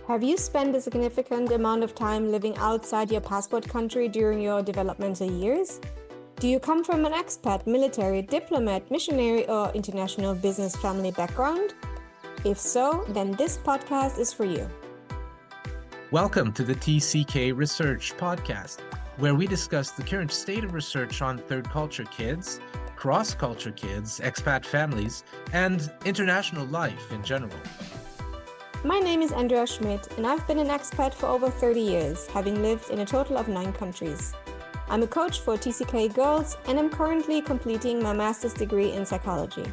Have you spent a significant amount of time living outside your passport country during your developmental years? Do you come from an expat, military, diplomat, missionary, or international business family background? If so, then this podcast is for you. Welcome to the TCK Research Podcast, where we discuss the current state of research on third culture kids, cross-culture kids, expat families, and international life in general. My name is Andrea Schmidt, and I've been an expat for over 30 years, having lived in a total of 9 countries. I'm a coach for TCK girls, and I'm currently completing my master's degree in psychology.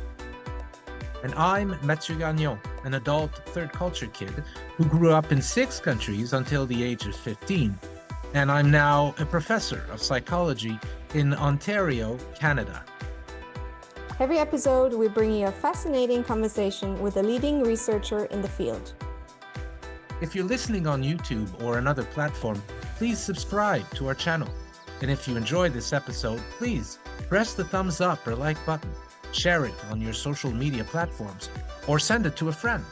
And I'm Mathieu Gagnon, an adult third culture kid who grew up in 6 countries until the age of 15. And I'm now a professor of psychology in Ontario, Canada. Every episode, we bring you a fascinating conversation with a leading researcher in the field. If you're listening on YouTube or another platform, please subscribe to our channel. And if you enjoyed this episode, please press the thumbs up or like button, share it on your social media platforms, or send it to a friend.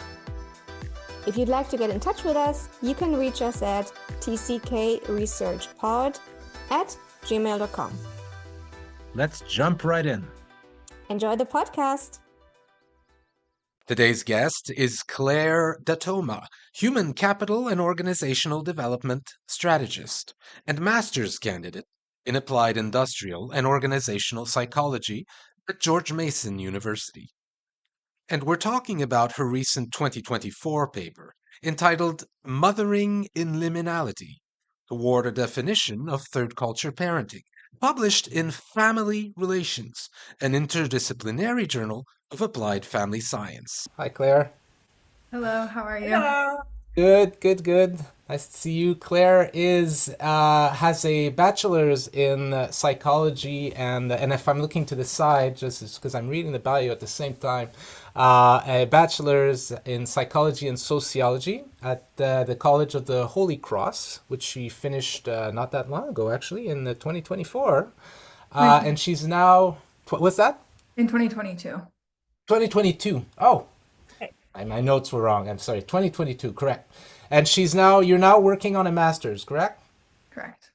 If you'd like to get in touch with us, you can reach us at tckresearchpod@gmail.com. Let's jump right in. Enjoy the podcast. Today's guest is Claire Datoma, Human Capital and Organizational Development Strategist and Master's Candidate in Applied Industrial and Organizational Psychology at George Mason University. And we're talking about her recent 2024 paper entitled Mothering in Liminality, Toward a Definition of Third Culture Parenting, published in Family Relations, an interdisciplinary journal of applied family science. Hi, Claire. Hello, how are you? Hello. Good. Nice to see you. Claire has a bachelor's in psychology, and if I'm looking to the side, just because I'm reading the bio at the same time, a bachelor's in psychology and sociology at the College of the Holy Cross, which she finished not that long ago, actually, in 2024. And she's now, what's that? In 2022. 2022. Oh, Okay. my notes were wrong. I'm sorry. 2022, correct. And you're now working on a master's, correct? Correct.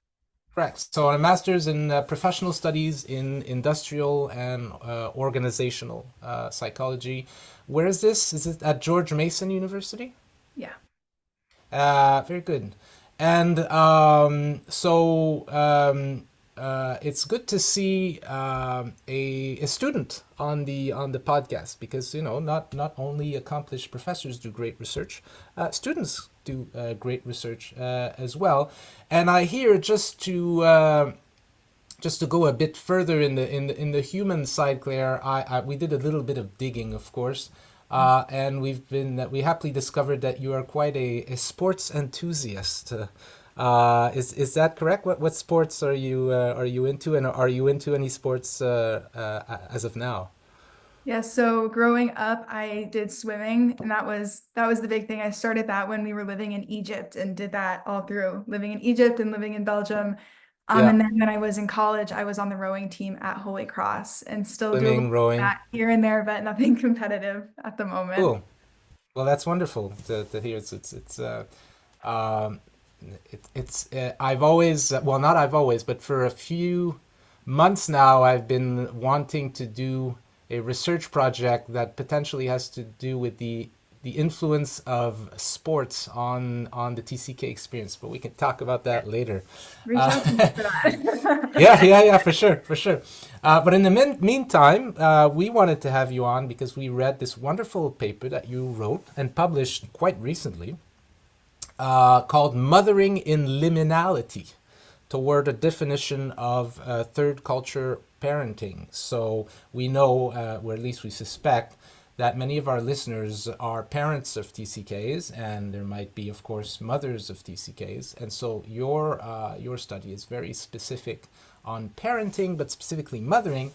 Correct. So on a master's in professional studies in industrial and organizational psychology. Where is this? Is it at George Mason University? Yeah. Very good. And it's good to see a student on the podcast, because not only accomplished professors do great research, students do great research as well. And I hear just to go a bit further in the human side, Claire, we did a little bit of digging, of course. And we happily discovered that you are quite a sports enthusiast. Is that correct? What sports are you into, and are you into any sports as of now? Yeah, so growing up, I did swimming, and that was the big thing. I started that when we were living in Egypt and did that all through living in Egypt and living in Belgium. Yeah. And then when I was in college, I was on the rowing team at Holy Cross and still Swimming, do rowing. that here and there, but nothing competitive at the moment. Cool. Well, that's wonderful to hear. But for a few months now, I've been wanting to do a research project that potentially has to do with the influence of sports on the TCK experience. But we can talk about that later. Reach out to me for that. Yeah, for sure. But in the meantime, we wanted to have you on because we read this wonderful paper that you wrote and published quite recently, called Mothering in Liminality, Toward a Definition of Third Culture Parenting. So we know, or at least we suspect, that many of our listeners are parents of TCKs, and there might be, of course, mothers of TCKs. And so your study is very specific on parenting, but specifically mothering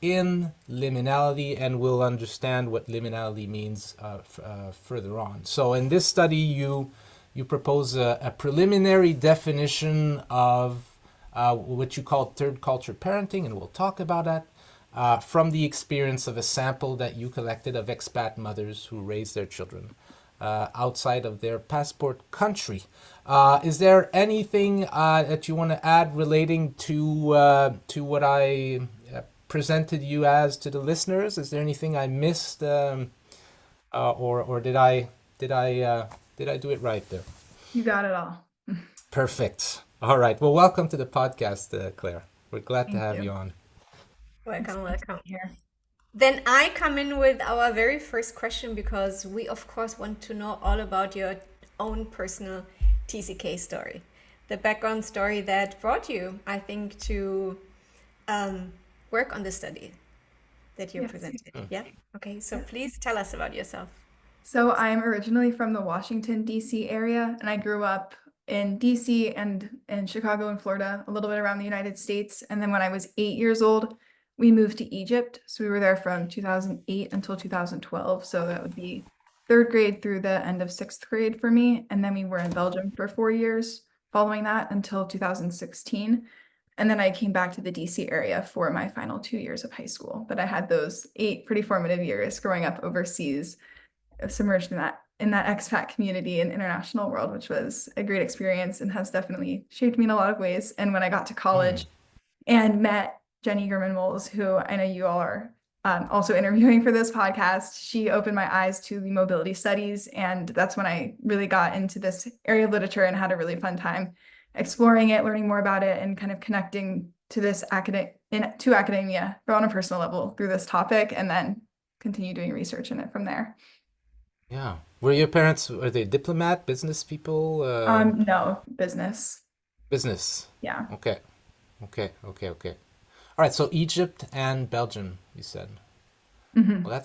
in liminality, and we'll understand what liminality means further on. So in this study, you propose a preliminary definition of what you call third culture parenting, and we'll talk about that. From the experience of a sample that you collected of expat mothers who raise their children outside of their passport country. Is there anything that you want to add relating to what I presented you as to the listeners? Is there anything I missed, or did I do it right there? You got it all. Perfect. All right. Well, welcome to the podcast, Claire. We're glad to Thank have you. you on. Welcome, welcome here. Then I come in with our very first question because we, of course, want to know all about your own personal TCK story, the background story that brought you, I think, to work on the study that you Yes. presented. Yeah? Okay, so Yeah. please tell us about yourself. So I'm originally from the Washington, D.C. area, and I grew up in D.C. and in Chicago and Florida, a little bit around the United States. And then when I was 8 years old, we moved to Egypt. So we were there from 2008 until 2012. So that would be third grade through the end of sixth grade for me. And then we were in Belgium for 4 years following that until 2016. And then I came back to the DC area for my final 2 years of high school. But I had those 8 pretty formative years growing up overseas, submerged in that expat community and international world, which was a great experience and has definitely shaped me in a lot of ways. And when I got to college and met Jenny German-Molz, who I know you all are also interviewing for this podcast, she opened my eyes to the mobility studies. And that's when I really got into this area of literature and had a really fun time exploring it, learning more about it, and kind of connecting to this to academia, but on a personal level through this topic, and then continue doing research in it from there. Yeah. Were your parents, were they diplomat, business people? No, business. Business. Yeah. Okay. Okay. All right. So Egypt and Belgium, you said. Mhm. Well,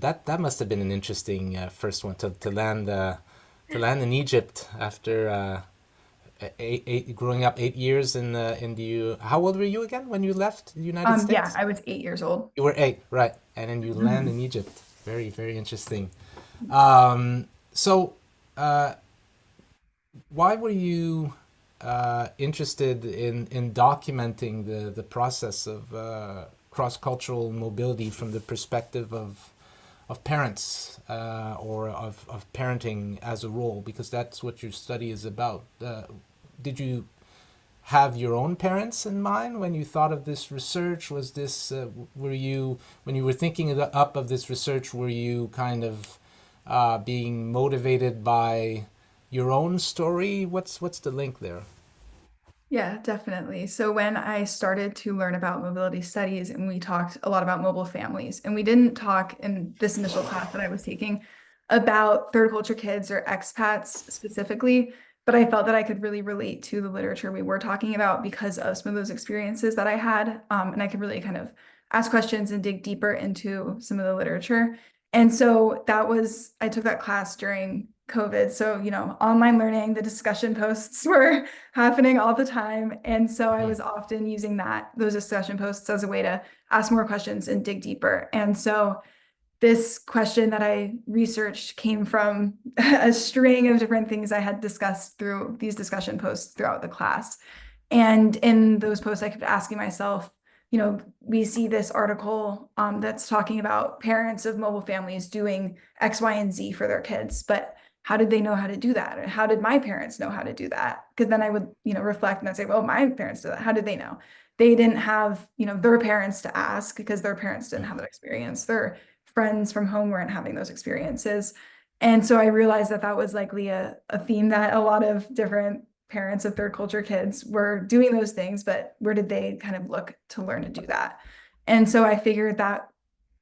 that must have been an interesting first one to land in Egypt after growing up 8 years in the How old were you again when you left the United Yeah, States? I was 8 years old. You were 8, right? And then you land Mhm. in Egypt. Very, very interesting. So, why were you interested in documenting the process of cross-cultural mobility from the perspective of parents or of parenting as a role? Because that's what your study is about. Did you have your own parents in mind when you thought of this research? Was this were you, when you were thinking up of this research, were you kind of being motivated by your own story? What's the link there? Yeah, definitely. So when I started to learn about mobility studies, and we talked a lot about mobile families, and we didn't talk in this initial class that I was taking about third culture kids or expats specifically, but I felt that I could really relate to the literature we were talking about because of some of those experiences that I had. And I could really kind of ask questions and dig deeper into some of the literature. And so I took that class during COVID. So, online learning, the discussion posts were happening all the time. And so I was often using those discussion posts as a way to ask more questions and dig deeper. And so this question that I researched came from a string of different things I had discussed through these discussion posts throughout the class. And in those posts, I kept asking myself, we see this article that's talking about parents of mobile families doing X, Y, and Z for their kids, but how did they know how to do that? Or how did my parents know how to do that? Because then I would, reflect and I'd say, well, my parents did that. How did they know? They didn't have, their parents to ask because their parents didn't have that experience. Their friends from home weren't having those experiences. And so I realized that was likely a theme that a lot of different parents of third culture kids were doing those things, but where did they kind of look to learn to do that? And so I figured that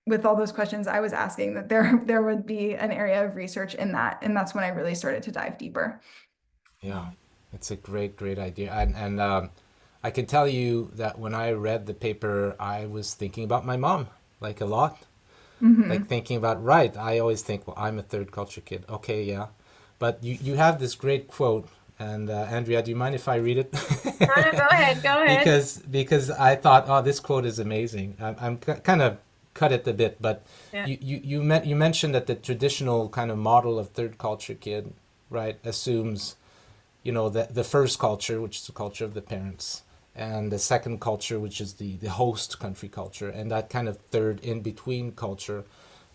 with all those questions I was asking, that there would be an area of research in that. And that's when I really started to dive deeper. Yeah, it's a great idea. And I can tell you that when I read the paper, I was thinking about my mom, like a lot. Like thinking about, right, I always think, well, I'm a third culture kid. Okay, yeah. But you have this great quote, and Andrea, do you mind if I read it? No, go ahead, go ahead. Because I thought, oh, this quote is amazing. I'm kind of cut it a bit, but Yeah. you mentioned that the traditional kind of model of third culture kid, right, assumes, the first culture, which is the culture of the parents, and the second culture, which is the host country culture, and that kind of third in between culture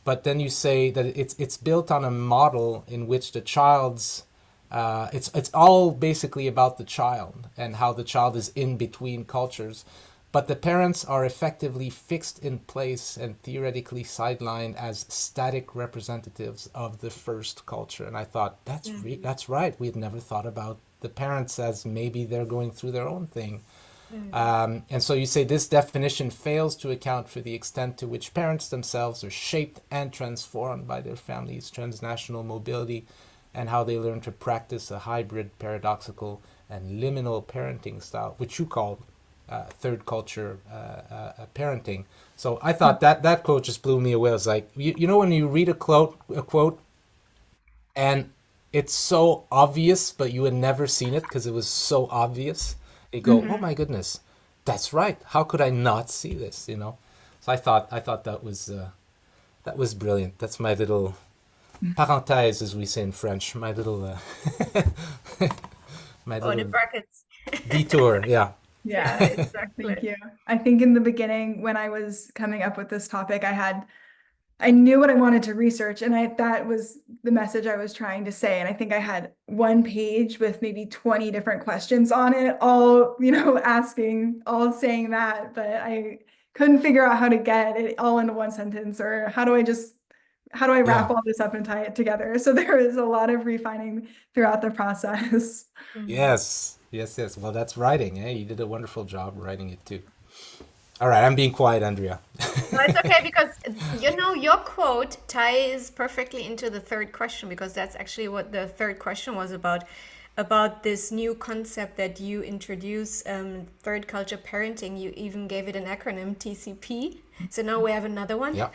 but then you say that it's built on a model in which the child's it's all basically about the child and how the child is in between cultures, but the parents are effectively fixed in place and theoretically sidelined as static representatives of the first culture. And I thought that's right. We had never thought about the parents as maybe they're going through their own thing. And so you say this definition fails to account for the extent to which parents themselves are shaped and transformed by their families' transnational mobility and how they learn to practice a hybrid, paradoxical, and liminal parenting style, which you call third culture parenting. So I thought that quote just blew me away. I was like, you know, when you read a quote, and it's so obvious, but you had never seen it because it was so obvious. You go, oh my goodness, that's right. How could I not see this? You know. So I thought that was brilliant. That's my little parenthèse, as we say in French. My little my Or the little brackets. detour. Yeah. Yeah, Exactly. thank you. I think in the beginning, when I was coming up with this topic, I knew what I wanted to research, and that was the message I was trying to say. And I think I had one page with maybe 20 different questions on it, all, all saying that, but I couldn't figure out how to get it all into one sentence, or how do I wrap Yeah. all this up and tie it together? So there was a lot of refining throughout the process. Yes. Yes. Well, that's writing, eh? You did a wonderful job writing it too. All right, I'm being quiet, Andrea. No, it's okay because your quote ties perfectly into the third question, because that's actually what the third question was about this new concept that you introduce, third culture parenting. You even gave it an acronym, TCP. So now we have another one. Yeah.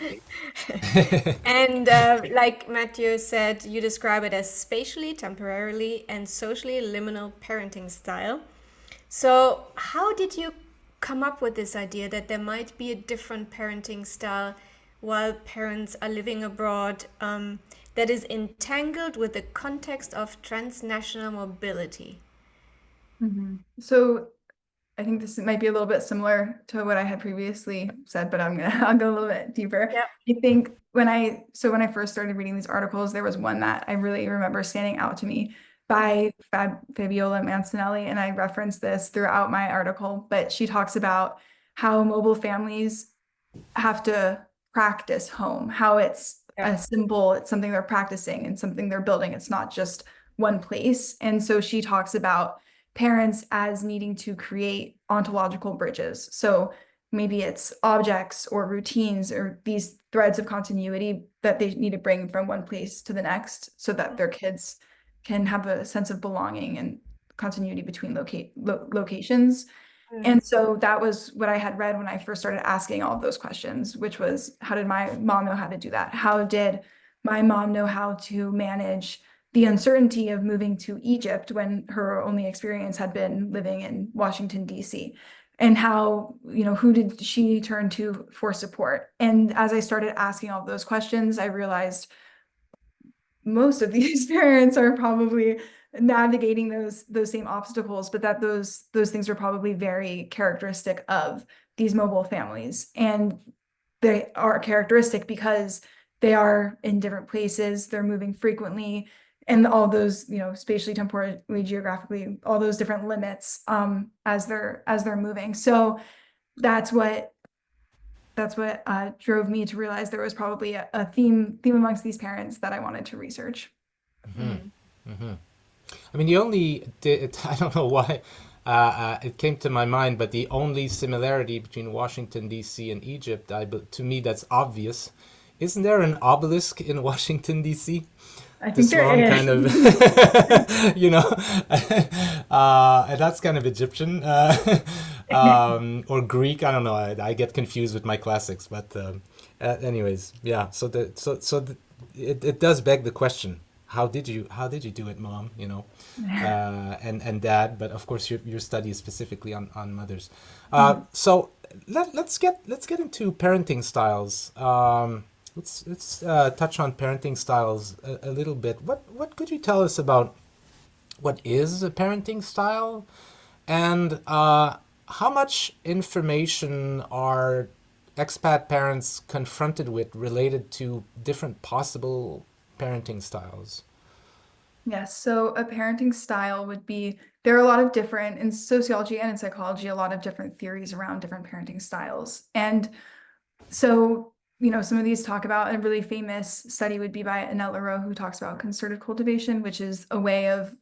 And like Matthew said, you describe it as spatially, temporarily, and socially liminal parenting style. So how did you come up with this idea that there might be a different parenting style while parents are living abroad, that is entangled with the context of transnational mobility? So I think this might be a little bit similar to what I had previously said, but I'll go a little bit deeper. Yep. I think when I first started reading these articles, there was one that I really remember standing out to me by Fabiola Mancinelli, and I referenced this throughout my article, but she talks about how mobile families have to practice home, how it's a symbol, it's something they're practicing and something they're building. It's not just one place. And so she talks about parents as needing to create ontological bridges. So maybe it's objects or routines or these threads of continuity that they need to bring from one place to the next so that their kids can have a sense of belonging and continuity between locations. And so that was what I had read when I first started asking all of those questions, which was, how did my mom know how to do that? How did my mom know how to manage the uncertainty of moving to Egypt when her only experience had been living in Washington, D.C.? And how, who did she turn to for support? And as I started asking all of those questions, I realized most of these parents are probably navigating those same obstacles, but that those things are probably very characteristic of these mobile families. And they are characteristic because they are in different places, they're moving frequently, and all those, spatially, temporally, geographically, all those different limits as they're moving. So that's what drove me to realize there was probably a theme amongst these parents that I wanted to research. I mean, I don't know why it came to my mind, but the only similarity between Washington, D.C. and Egypt, to me, that's obvious. Isn't there an obelisk in Washington, D.C.? I think This there long is. kind of, and that's kind of Egyptian or Greek. I don't know. I get confused with my classics, but anyways, yeah. It does beg the question: how did you do it, Mom? And Dad. But of course, your study is specifically on mothers. So let's get into parenting styles. Let's touch on parenting styles a little bit. What could you tell us about what is a parenting style, and how much information are expat parents confronted with related to different possible parenting styles? Yes, so a parenting style would be, there are a lot of different, in sociology and in psychology, a lot of different theories around different parenting styles. And so, some of these talk about, a really famous study would be by Annette Leroux, who talks about concerted cultivation, which is a way of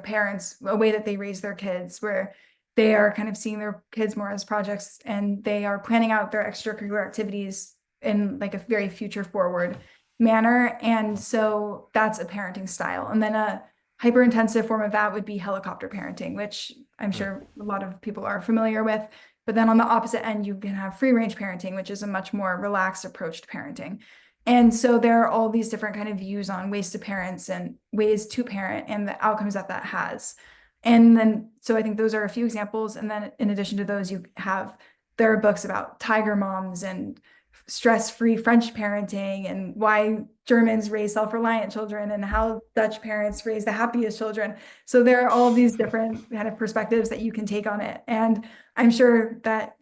parents, a way that they raise their kids, where they are kind of seeing their kids more as projects and they are planning out their extracurricular activities in like a very future forward manner. And so that's a parenting style. And then a hyper intensive form of that would be helicopter parenting, which I'm sure a lot of people are familiar with. But then on the opposite end, you can have free range parenting, which is a much more relaxed approach to parenting. And so there are all these different kind of views on ways to parents and ways to parent and the outcomes that that has. And then, so I think those are a few examples. And then in addition to those, there are books about tiger moms and stress-free French parenting and why Germans raise self-reliant children and how Dutch parents raise the happiest children. So there are all these different kind of perspectives that you can take on it. And I'm sure that,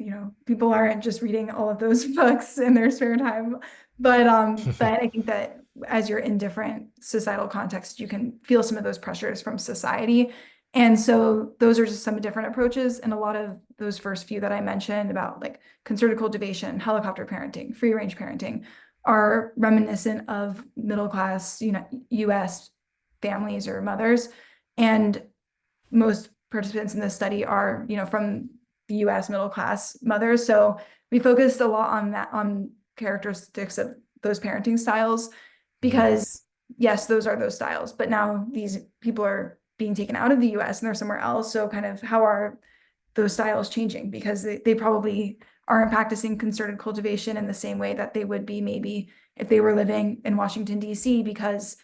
people aren't just reading all of those books in their spare time. But I think that as you're in different societal contexts, you can feel some of those pressures from society. And so those are just some different approaches. And a lot of those first few that I mentioned about like concerted cultivation, helicopter parenting, free range parenting are reminiscent of middle class, US families or mothers. And most participants in this study are, from the US middle class mothers. So we focused a lot on that, on characteristics of those parenting styles, because yes, those are those styles, but now these people are being taken out of the US and they're somewhere else. So kind of how are those styles changing? Because they probably aren't practicing concerted cultivation in the same way that they would be maybe if they were living in Washington, D.C., because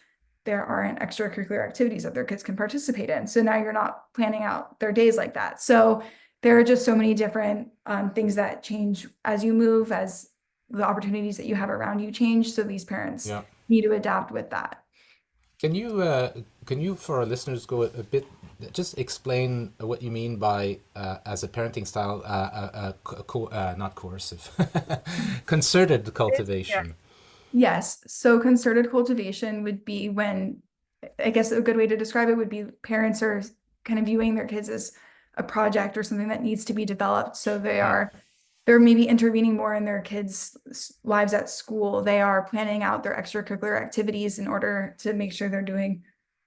there aren't extracurricular activities that their kids can participate in. So now you're not planning out their days like that. So there are just so many different things that change as you move, as the opportunities that you have around you change. So these parents need to adapt with that. Can you, for our listeners, go a bit, just explain what you mean by as a parenting style, not coercive, concerted cultivation? Yes. So concerted cultivation would be when, I guess a good way to describe it would be parents are kind of viewing their kids as a project or something that needs to be developed. So they're maybe intervening more in their kids' lives at school. They are planning out their extracurricular activities in order to make sure they're doing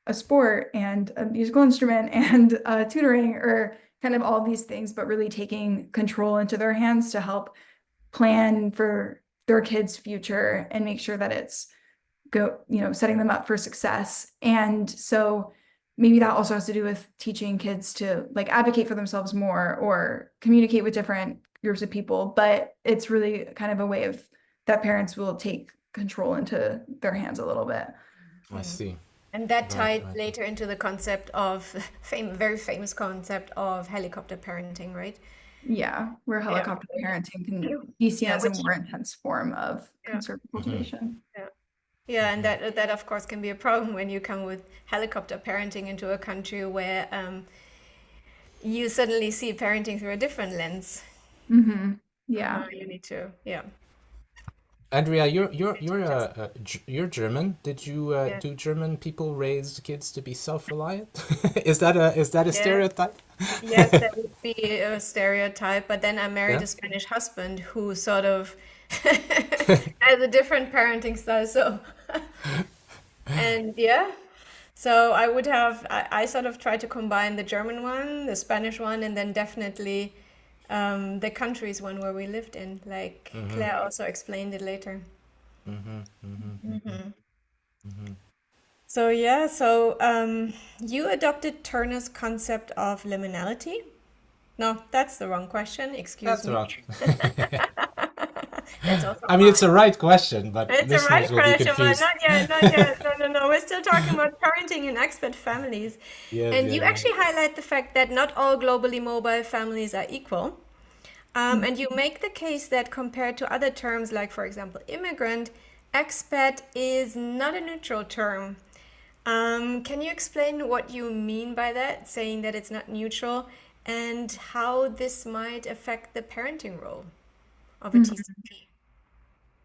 a sport and a musical instrument and tutoring or kind of all these things, but really taking control into their hands to help plan for their kids' future and make sure that it's setting them up for success. And so maybe that also has to do with teaching kids to like advocate for themselves more or communicate with different groups of people, but it's really kind of a way of that parents will take control into their hands a little bit. I see. And that tied later into the concept of very famous concept of helicopter parenting, right? Yeah, where helicopter parenting can be seen as a more intense form of concerted cultivation. Yeah, and that of course can be a problem when you come with helicopter parenting into a country where you suddenly see parenting through a different lens. Yeah. You need to, Andrea, you're German. Did you do German people raise kids to be self-reliant? Is that a stereotype? Yes, that would be a stereotype. But then I married a Spanish husband who sort of has a different parenting style. So, and so I sort of try to combine the German one, the Spanish one, and then definitely the countries one where we lived in, like Claire also explained it later. So you adopted Turner's concept of liminality. No, that's the wrong question. Excuse me. That's wrong. That's also I mean, it's a right question, but it's a right listeners will be question, but confused. not yet. No. We're still talking about parenting in expat families. And you actually highlight the fact that not all globally mobile families are equal. And you make the case that compared to other terms, like, for example, immigrant, expat is not a neutral term. Can you explain what you mean by that, saying that it's not neutral, and how this might affect the parenting role of a TCK?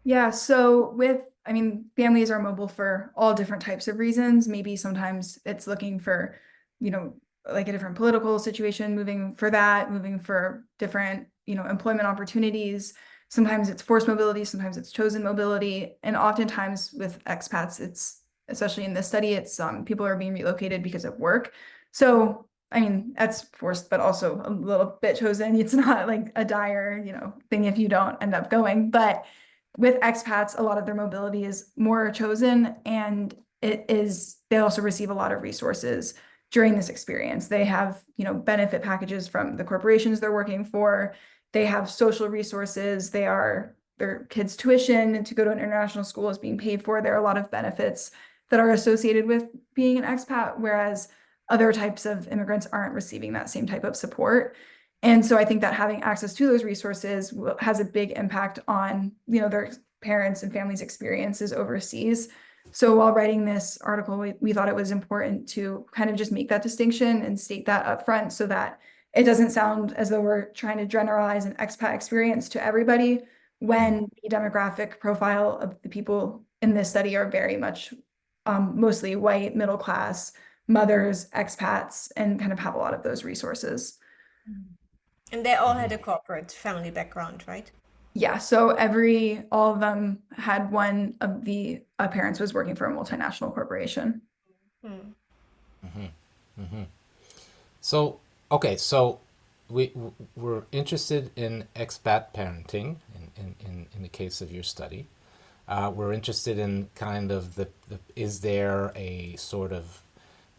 Yeah, so I mean, families are mobile for all different types of reasons. Maybe sometimes it's looking for, you know, like a different political situation, moving for that, moving for different, employment opportunities. Sometimes it's forced mobility, sometimes it's chosen mobility. And oftentimes with expats, it's, especially in this study, it's people are being relocated because of work. So, I mean, that's forced, but also a little bit chosen. It's not like a dire, thing if you don't end up going. But with expats, a lot of their mobility is more chosen, and they also receive a lot of resources during this experience. They have, benefit packages from the corporations they're working for. They have social resources. Their kids' tuition to go to an international school is being paid for. There are a lot of benefits that are associated with being an expat, whereas other types of immigrants aren't receiving that same type of support. And so I think that having access to those resources has a big impact on, their parents and families' experiences overseas. So while writing this article, we thought it was important to kind of just make that distinction and state that up front so that it doesn't sound as though we're trying to generalize an expat experience to everybody, when the demographic profile of the people in this study are very much mostly white, middle class, mothers, expats, and kind of have a lot of those resources. And they all had a corporate family background, right? Yeah, so all of them had one of the parents was working for a multinational corporation. Hmm. So, okay, so we're interested in expat parenting in the case of your study. We're interested in kind of is there a sort of,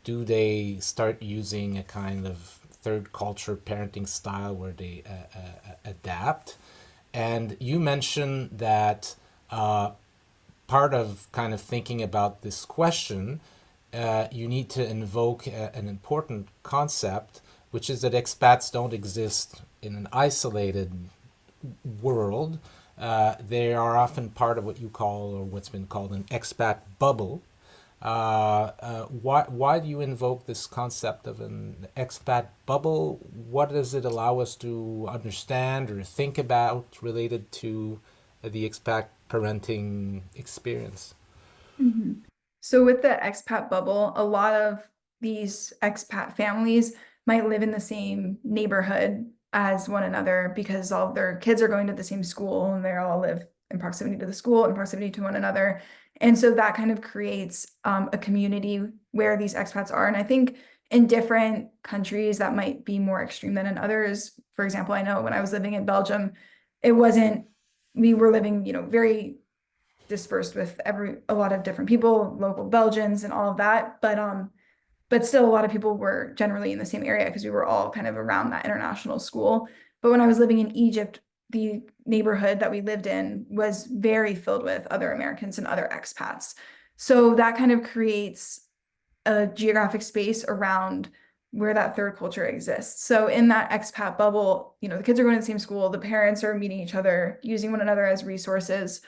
do they start using a kind of third culture parenting style where they adapt? And you mentioned that part of kind of thinking about this question, you need to invoke an important concept, which is that expats don't exist in an isolated world. They are often part of what you call, or what's been called, an expat bubble. Why do you invoke this concept of an expat bubble? What does it allow us to understand or think about related to the expat parenting experience? Mhm. So with the expat bubble, a lot of these expat families might live in the same neighborhood as one another because all of their kids are going to the same school and they all live in proximity to the school and proximity to one another. And so that kind of creates a community where these expats are. And I think in different countries that might be more extreme than in others. For example, I know when I was living in Belgium, it wasn't, we were living, very dispersed with a lot of different people, local Belgians and all of that. But still a lot of people were generally in the same area because we were all kind of around that international school. But when I was living in Egypt, the neighborhood that we lived in was very filled with other Americans and other expats. So that kind of creates a geographic space around where that third culture exists. So in that expat bubble, the kids are going to the same school, the parents are meeting each other, using one another as resources.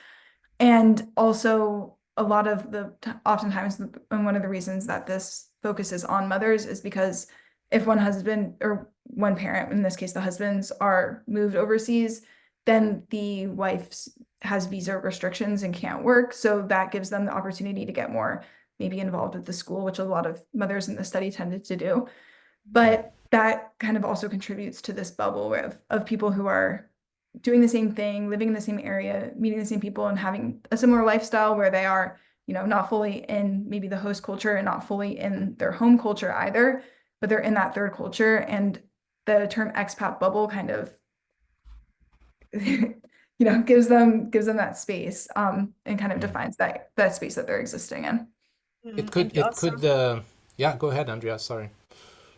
And also a lot of oftentimes, and one of the reasons that this focuses on mothers is because if one husband or one parent, in this case, the husbands, are moved overseas, then the wife has visa restrictions and can't work. So that gives them the opportunity to get more maybe involved with the school, which a lot of mothers in the study tended to do. But that kind of also contributes to this bubble of people who are doing the same thing, living in the same area, meeting the same people, and having a similar lifestyle where they are, not fully in maybe the host culture and not fully in their home culture either, but they're in that third culture. And the term expat bubble kind of, gives them that space, and kind of defines that space that they're existing in. And you It also, could, yeah, go ahead, Andrea, sorry.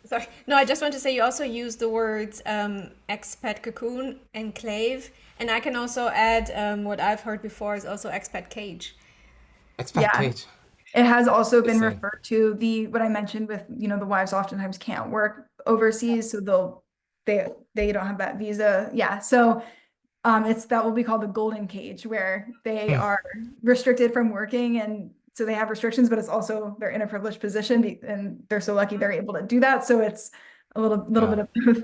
sorry, no, I just want to say you also use the words expat cocoon, enclave, and I can also add what I've heard before is also expat cage. Expat Yeah. cage. It has also been Interesting. referred to what I mentioned with, the wives oftentimes can't work overseas, so they don't have that visa. Yeah. So that will be called the golden cage, where they are restricted from working, and so they have restrictions, but it's also they're in a privileged position and they're so lucky they're able to do that. So it's a little Yeah. bit of both.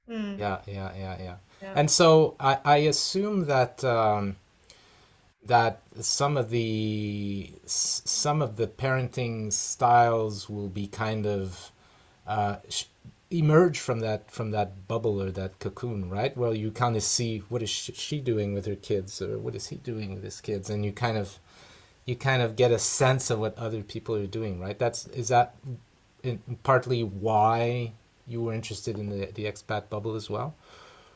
Mm, Yeah, yeah, yeah, yeah. yeah. And so I assume that that some of the parenting styles will be kind of emerge from that bubble or that cocoon, right? Well, you kind of see what is she doing with her kids, or what is he doing with his kids, and you kind of get a sense of what other people are doing, right? Is that partly why you were interested in the expat bubble as well?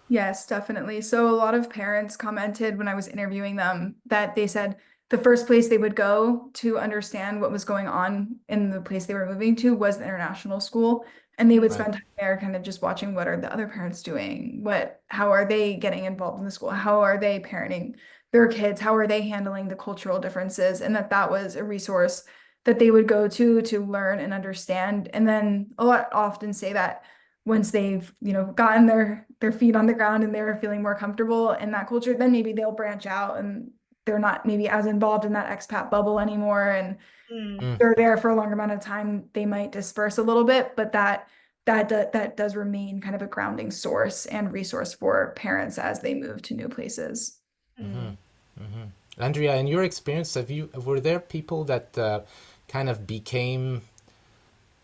Yes, definitely. So a lot of parents commented when I was interviewing them that they said the first place they would go to understand what was going on in the place they were moving to was the international school. And they would Right. spend time there kind of just watching what are the other parents doing? How are they getting involved in the school? How are they parenting their kids? How are they handling the cultural differences? And that was a resource that they would go to learn and understand. And then a lot often say that once they've gotten their feet on the ground and they're feeling more comfortable in that culture, then maybe they'll branch out and they're not maybe as involved in that expat bubble anymore, and Mm. Mm. they're there for a longer amount of time. They might disperse a little bit, but that does remain kind of a grounding source and resource for parents as they move to new places. Mm-hmm. Mm. Mm-hmm. Andrea, in your experience, were there people that kind of became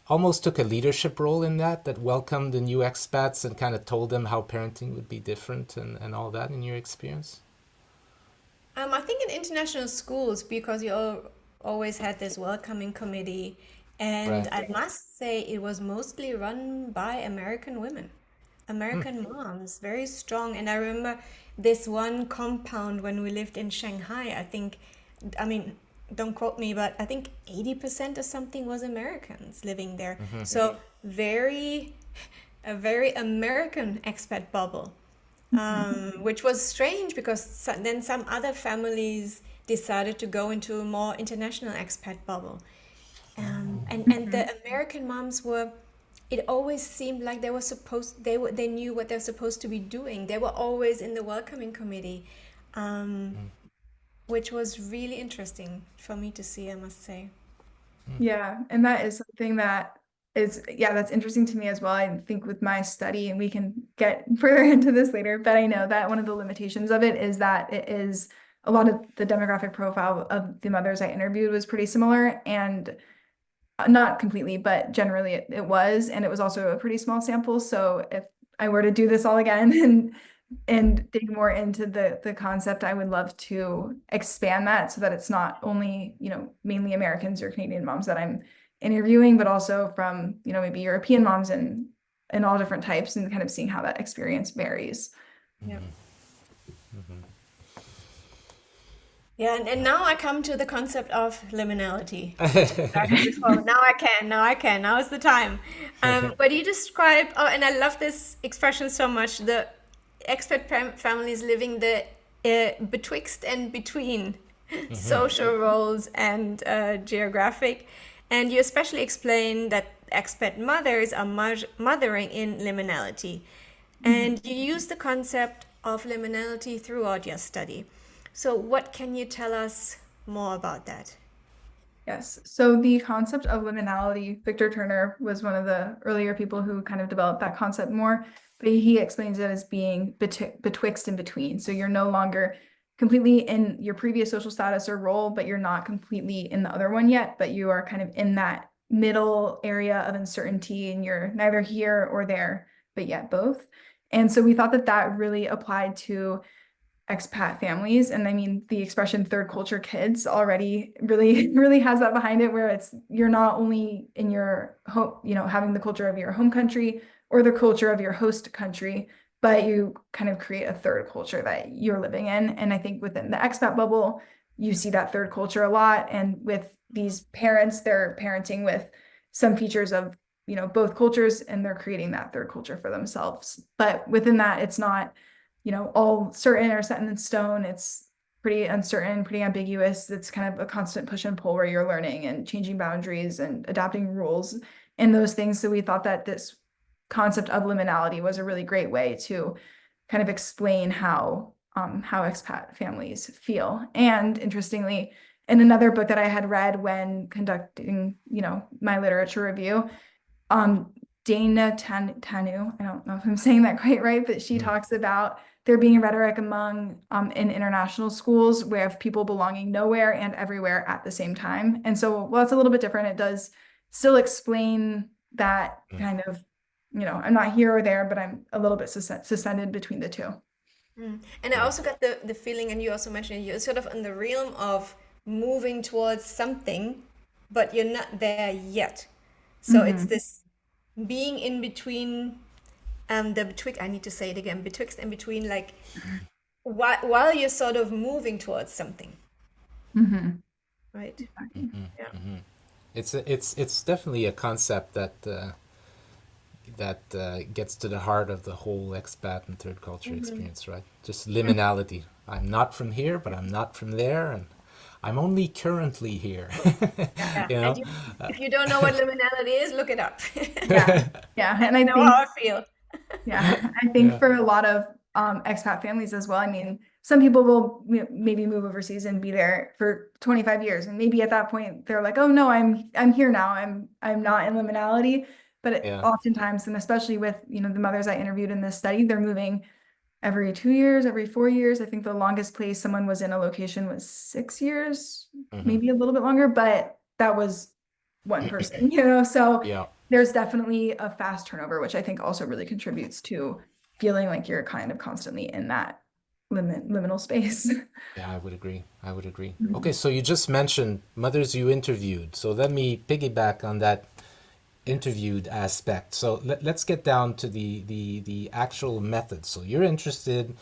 almost took a leadership role in that welcomed the new expats and kind of told them how parenting would be different and all that in your experience? I think in international schools, because always had this welcoming committee, and Right. I must say it was mostly run by American women, Mm. American moms, very strong. And I remember this one compound when we lived in Shanghai. I mean, don't quote me, but I think 80% or something was Americans living there. Mm-hmm. So a very American expat bubble, which was strange because then some other families decided to go into a more international expat bubble. And Mhm. the American moms were, it always seemed like they knew what they're supposed to be doing. They were always in the welcoming committee, um, which was really interesting for me to see, I must say. Yeah, and that is something that yeah, that's interesting to me as well. I think with my study, and we can get further into this later, but I know that one of the limitations of it is that it is a lot of the demographic profile of the mothers I interviewed was pretty similar, and not completely, but generally it was, and it was also a pretty small sample. So if I were to do this all again and dig more into the concept, I would love to expand that so that it's not only, mainly Americans or Canadian moms that I'm interviewing, but also from, maybe European moms and all different types, and kind of seeing how that experience varies. Yeah. Mm-hmm. Mm-hmm. Yeah, and now I come to the concept of liminality. Started before. Now I can, now is the time. But you describe, oh, and I love this expression so much, the expat families living the betwixt and between Mm-hmm. social roles and geographic. And you especially explain that expat mothers are mothering in liminality. Mhm. And you use the concept of liminality throughout your study. So, what can you tell us more about that? Yes. So the concept of liminality, Victor Turner was one of the earlier people who kind of developed that concept more, but he explains it as being betwixt and between. So you're no longer completely in your previous social status or role, but you're not completely in the other one yet, but you are kind of in that middle area of uncertainty, and you're neither here or there, but yet both. And so we thought that that really applied to expat families. And I mean, the expression third culture kids already really, really has that behind it, where you're not only in your home, having the culture of your home country or the culture of your host country, but you kind of create a third culture that you're living in. And I think within the expat bubble, you see that third culture a lot. And with these parents, they're parenting with some features of, both cultures, and they're creating that third culture for themselves. But within that, it's not all certain or set in stone. It's pretty uncertain, pretty ambiguous. It's kind of a constant push and pull where you're learning and changing boundaries and adapting rules and those things. So we thought that this concept of liminality was a really great way to kind of explain how expat families feel. And interestingly, in another book that I had read when conducting, my literature review, Dana Tanu, I don't know if I'm saying that quite right, but she talks about there being a rhetoric among in international schools where have people belonging nowhere and everywhere at the same time. And so while it's a little bit different, it does still explain that kind of, I'm not here or there, but I'm a little bit suspended between the two. And I also got the feeling, and you also mentioned you're sort of in the realm of moving towards something, but you're not there yet. So it's this being in between, the betwixt, I need to say it again, betwixt and between, like while you're sort of moving towards something, right? Yeah. It's definitely a concept that gets to the heart of the whole expat and third culture experience, right? Just liminality. I'm not from here, but I'm not from there, and I'm only currently here. Yeah. You know? And if you don't know what liminality is, look it up. Yeah. And I know think, how I feel. yeah, I think for a lot of expat families as well, I mean, some people will maybe move overseas and be there for 25 years. And maybe at that point they're like, oh no, I'm here now. I'm not in liminality. But oftentimes, and especially with, the mothers I interviewed in this study, they're moving every 2 years, every 4 years. I think the longest place someone was in a location was 6 years, maybe a little bit longer, but that was one person, so there's definitely a fast turnover, which I think also really contributes to feeling like you're kind of constantly in that liminal space. Yeah, I would agree. Okay, so you just mentioned mothers you interviewed. So let me piggyback on that interviewed aspect. So let's get down to the actual methods. So you're interested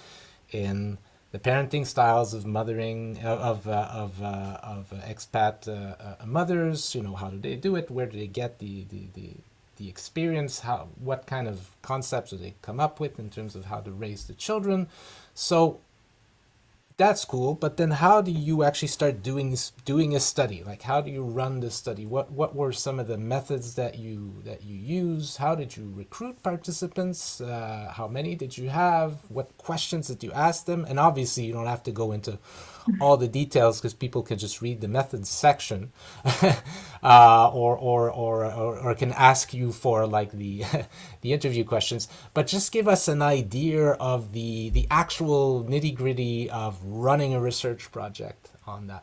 in the parenting styles of mothering of expat mothers. How do they do it? Where do they get the experience? What kind of concepts do they come up with in terms of how to raise the children? So that's cool, but then how do you actually start doing a study? Like, how do you run the study? What were some of the methods that you use? How did you recruit participants? How many did you have? What questions did you ask them? And obviously, you don't have to go into all the details because people can just read the methods section, or can ask you for like the the interview questions. But just give us an idea of the actual nitty gritty of running a research project on that.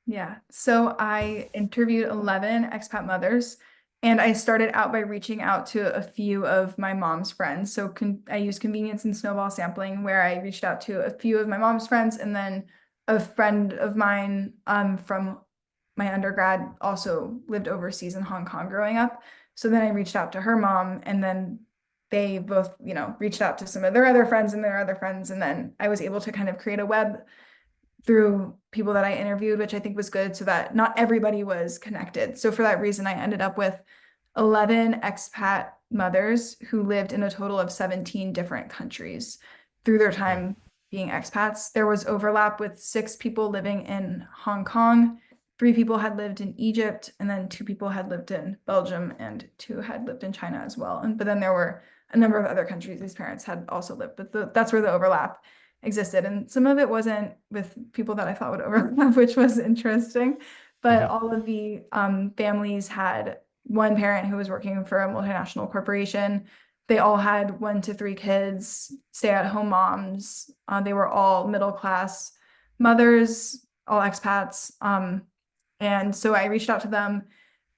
Yeah. So I interviewed 11 expat mothers, and I started out by reaching out to a few of my mom's friends. So I used convenience and snowball sampling, where I reached out to a few of my mom's friends, and then a friend of mine from my undergrad also lived overseas in Hong Kong growing up. So then I reached out to her mom, and then they both, reached out to some of their other friends and their other friends. And then I was able to kind of create a web through people that I interviewed, which I think was good, so that not everybody was connected. So for that reason, I ended up with 11 expat mothers who lived in a total of 17 different countries through their time being expats. There was overlap with 6 people living in Hong Kong, 3 people had lived in Egypt, and then 2 people had lived in Belgium, and 2 had lived in China as well. But then there were a number of other countries these parents had also lived, but that's where the overlap existed. And some of it wasn't with people that I thought would overlap, which was interesting. But all of the families had one parent who was working for a multinational corporation. They all had 1 to 3 kids, stay-at-home moms. They were all middle-class mothers, all expats. And so I reached out to them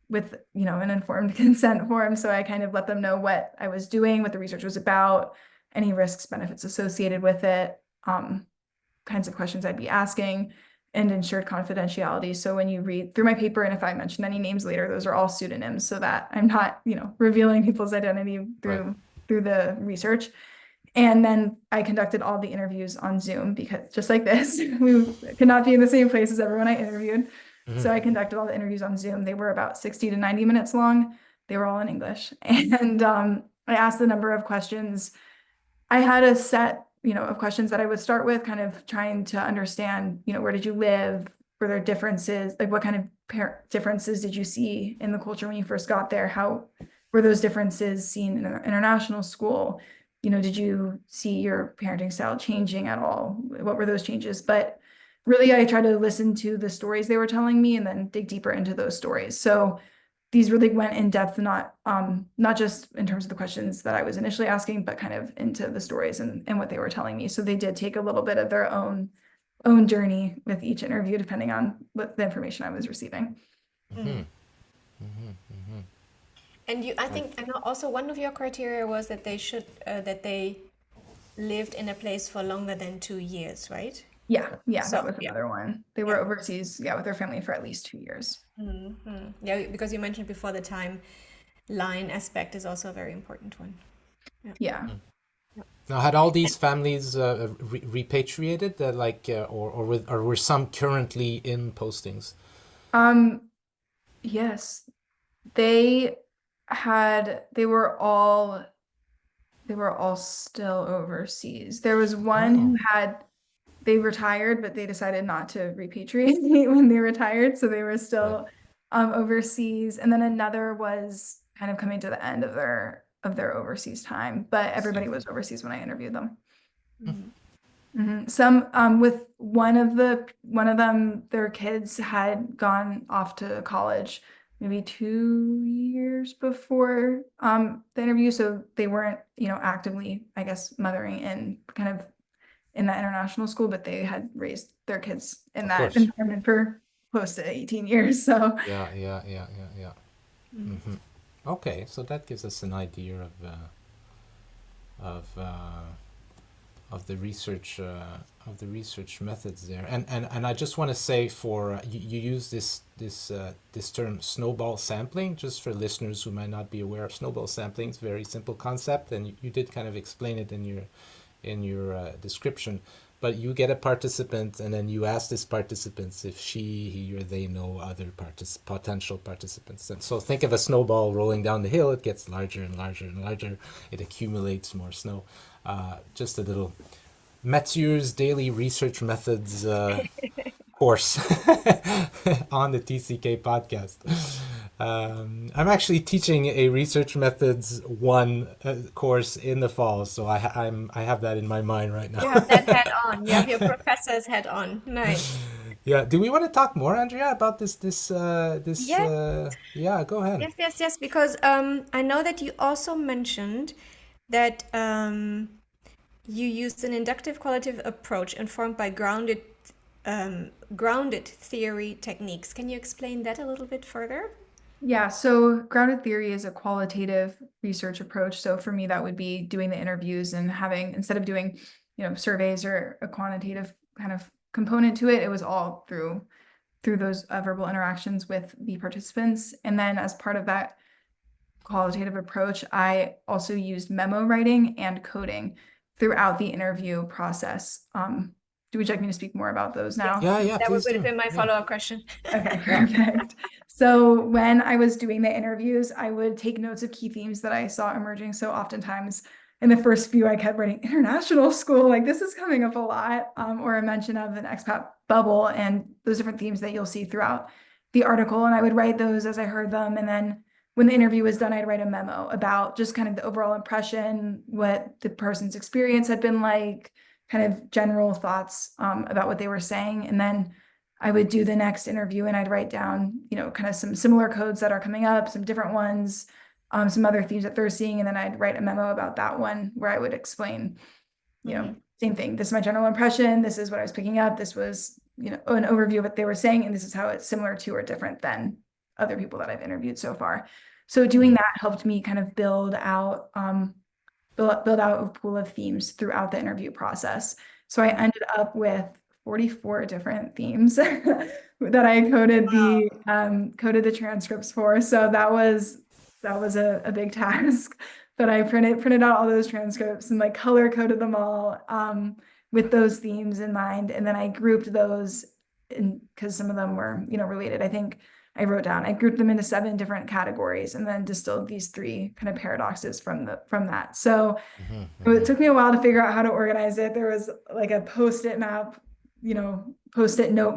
with, an informed consent form. So I kind of let them know what I was doing, what the research was about, any risks, benefits associated with it, kinds of questions I'd be asking, and ensured confidentiality. So when you read through my paper, and if I mention any names later, those are all pseudonyms, so that I'm not, revealing people's identity through the research. And then I conducted all the interviews on Zoom, because just like this, we could not be in the same place as everyone I interviewed. So I conducted all the interviews on Zoom. They were about 60 to 90 minutes long. They were all in English. And I asked a number of questions. I had a set, of questions that I would start with, kind of trying to understand, where did you live? Were there differences? Like, what kind of differences did you see in the culture when you first got there? How were those differences seen in an international school? Did you see your parenting style changing at all? What were those changes? But really, I tried to listen to the stories they were telling me and then dig deeper into those stories. So these really went in depth, not just in terms of the questions that I was initially asking, but kind of into the stories and what they were telling me. So they did take a little bit of their own journey with each interview, depending on what the information I was receiving. And I think, I know also one of your criteria was that that they lived in a place for longer than 2 years, right? Yeah, So, that was yeah. another one. They were overseas, with their family for at least 2 years. Yeah, because you mentioned before the timeline aspect is also a very important one. Yeah. Now, had all these families repatriated, or were some currently in postings? Yes, they were all still overseas. There was one who they retired, but they decided not to repatriate when they retired, so they were still overseas. And then another was kind of coming to the end of their overseas time, but everybody was overseas when I interviewed them. Some with one of them, their kids had gone off to college maybe 2 years before the interview, so they weren't actively, I guess, mothering in kind of in that international school, but they had raised their kids in that environment for close to 18 years. So Yeah. Okay, so that gives us an idea of the research methods there. And I just want to say, for you use this term snowball sampling, just for listeners who might not be aware of snowball sampling. It's a very simple concept, and you did kind of explain it in your description. But you get a participant, and then you ask this participant if he, or they know other potential participants. And so think of a snowball rolling down the hill. It gets larger and larger and larger. It accumulates more snow. Just a little Mathieu's Daily Research Methods course on the TCK podcast. I'm actually teaching a Research Methods 1 course in the fall, so I have that in my mind right now. You have that head on. You have your professor's head on. Nice. Yeah. Do we want to talk more, Andrea, about this? Yes. Yeah. Go ahead. Yes. Because I know that you also mentioned that you used an inductive qualitative approach informed by grounded theory techniques. Can you explain that a little bit further? yeah, so grounded theory is a qualitative research approach. So for me, that would be doing the interviews and having, instead of doing, surveys or a quantitative kind of component to it, it was all through those verbal interactions with the participants. And then as part of that qualitative approach, I also used memo writing and coding throughout the interview process. Would you like me to speak more about those now? Yeah, That please would do. have been my follow-up question. Okay, perfect. So when I was doing the interviews, I would take notes of key themes that I saw emerging. So oftentimes in the first few, I kept writing international school, like this is coming up a lot, or a mention of an expat bubble and those different themes that you'll see throughout the article. And I would write those as I heard them. And then when the interview was done, I'd write a memo about just kind of the overall impression, what the person's experience had been like, kind of general thoughts about what they were saying. And then I would do the next interview and I'd write down, kind of some similar codes that are coming up, some different ones, some other themes that they're seeing. And then I'd write a memo about that one where I would explain, same thing. This is my general impression. This is what I was picking up. This was, an overview of what they were saying. And this is how it's similar to or different than other people that I've interviewed so far. So doing that helped me kind of build out a pool of themes throughout the interview process. So I ended up with 44 different themes that I coded the transcripts for. So that was a big task. But I printed out all those transcripts and like color coded them all with those themes in mind. And then I grouped those because some of them were, related. I think I grouped them into 7 different categories and then distilled these 3 kind of paradoxes from that. So it took me a while to figure out how to organize it. There was like a post-it note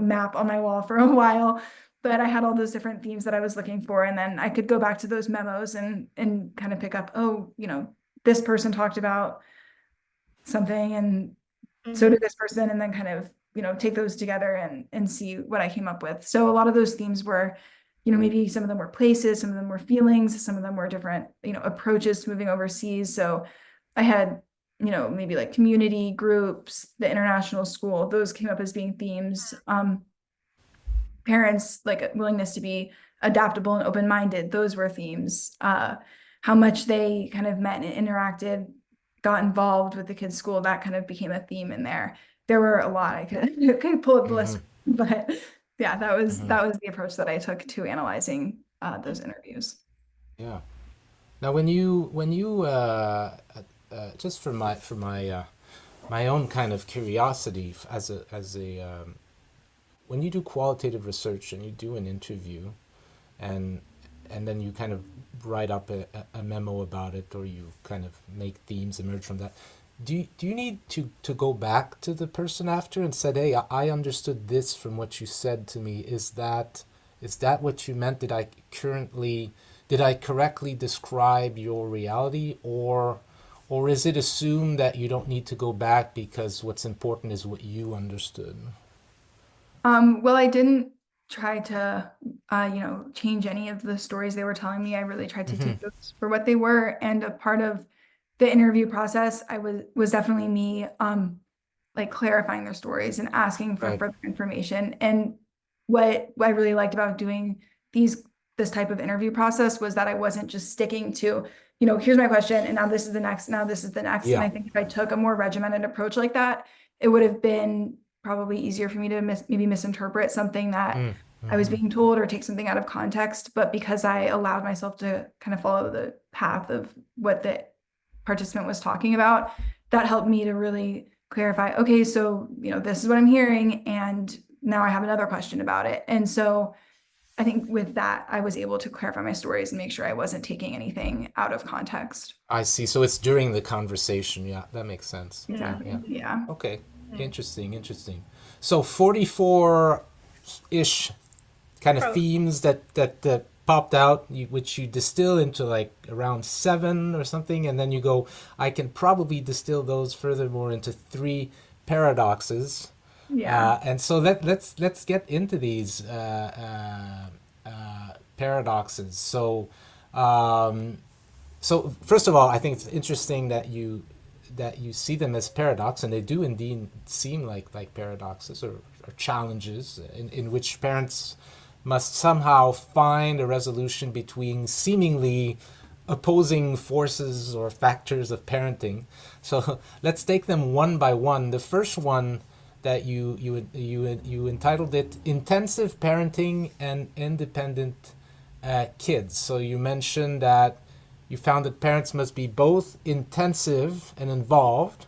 map on my wall for a while, but I had all those different themes that I was looking for. And then I could go back to those memos and kind of pick up, this person talked about something and so did this person, and then kind of take those together and see what I came up with. So a lot of those themes were maybe some of them were places, some of them were feelings, some of them were different, approaches to moving overseas. So I had, maybe like community groups, the international school, those came up as being themes. Parents, like a willingness to be adaptable and open-minded, those were themes. How much they kind of met and interacted, got involved with the kids' school, that kind of became a theme in there. There were a lot. I could pull up the list, but yeah, that was the approach that I took to analyzing those interviews. Yeah. Now, when you just for my own kind of curiosity as a when you do qualitative research and you do an interview, and then you kind of write up a memo about it, or you kind of make themes emerge from that. Do you need to go back to the person after and said, hey, I understood this from what you said to me. Is that what you meant? Did I correctly describe your reality, or is it assumed that you don't need to go back because what's important is what you understood? Well, I didn't try to, change any of the stories they were telling me. I really tried to take those for what they were. And a part of the interview process, I was definitely me, like clarifying their stories and asking for Right. further information. And what I really liked about doing this type of interview process was that I wasn't just sticking to, here's my question, and now this is the next, now this is the next. And Yeah. I think if I took a more regimented approach like that, it would have been probably easier for me to maybe misinterpret something that I was being told or take something out of context. But because I allowed myself to kind of follow the path of what the participant was talking about, that helped me to really clarify, okay, so, this is what I'm hearing, and now I have another question about it. And so I think with that, I was able to clarify my stories and make sure I wasn't taking anything out of context. I see. So it's during the conversation. Yeah, that makes sense. Exactly. Yeah. Yeah. Okay. Interesting. So 44-ish kind of Pro- themes that popped out, which you distill into like around 7 or something, and then you go, I can probably distill those furthermore into 3 paradoxes. Yeah. And so let's get into these paradoxes. So first of all, I think it's interesting that you see them as paradox, and they do indeed seem like paradoxes or challenges in which parents must somehow find a resolution between seemingly opposing forces or factors of parenting. So let's take them one by one. The first one that you entitled it "Intensive Parenting and Independent Kids." So you mentioned that you found that parents must be both intensive and involved,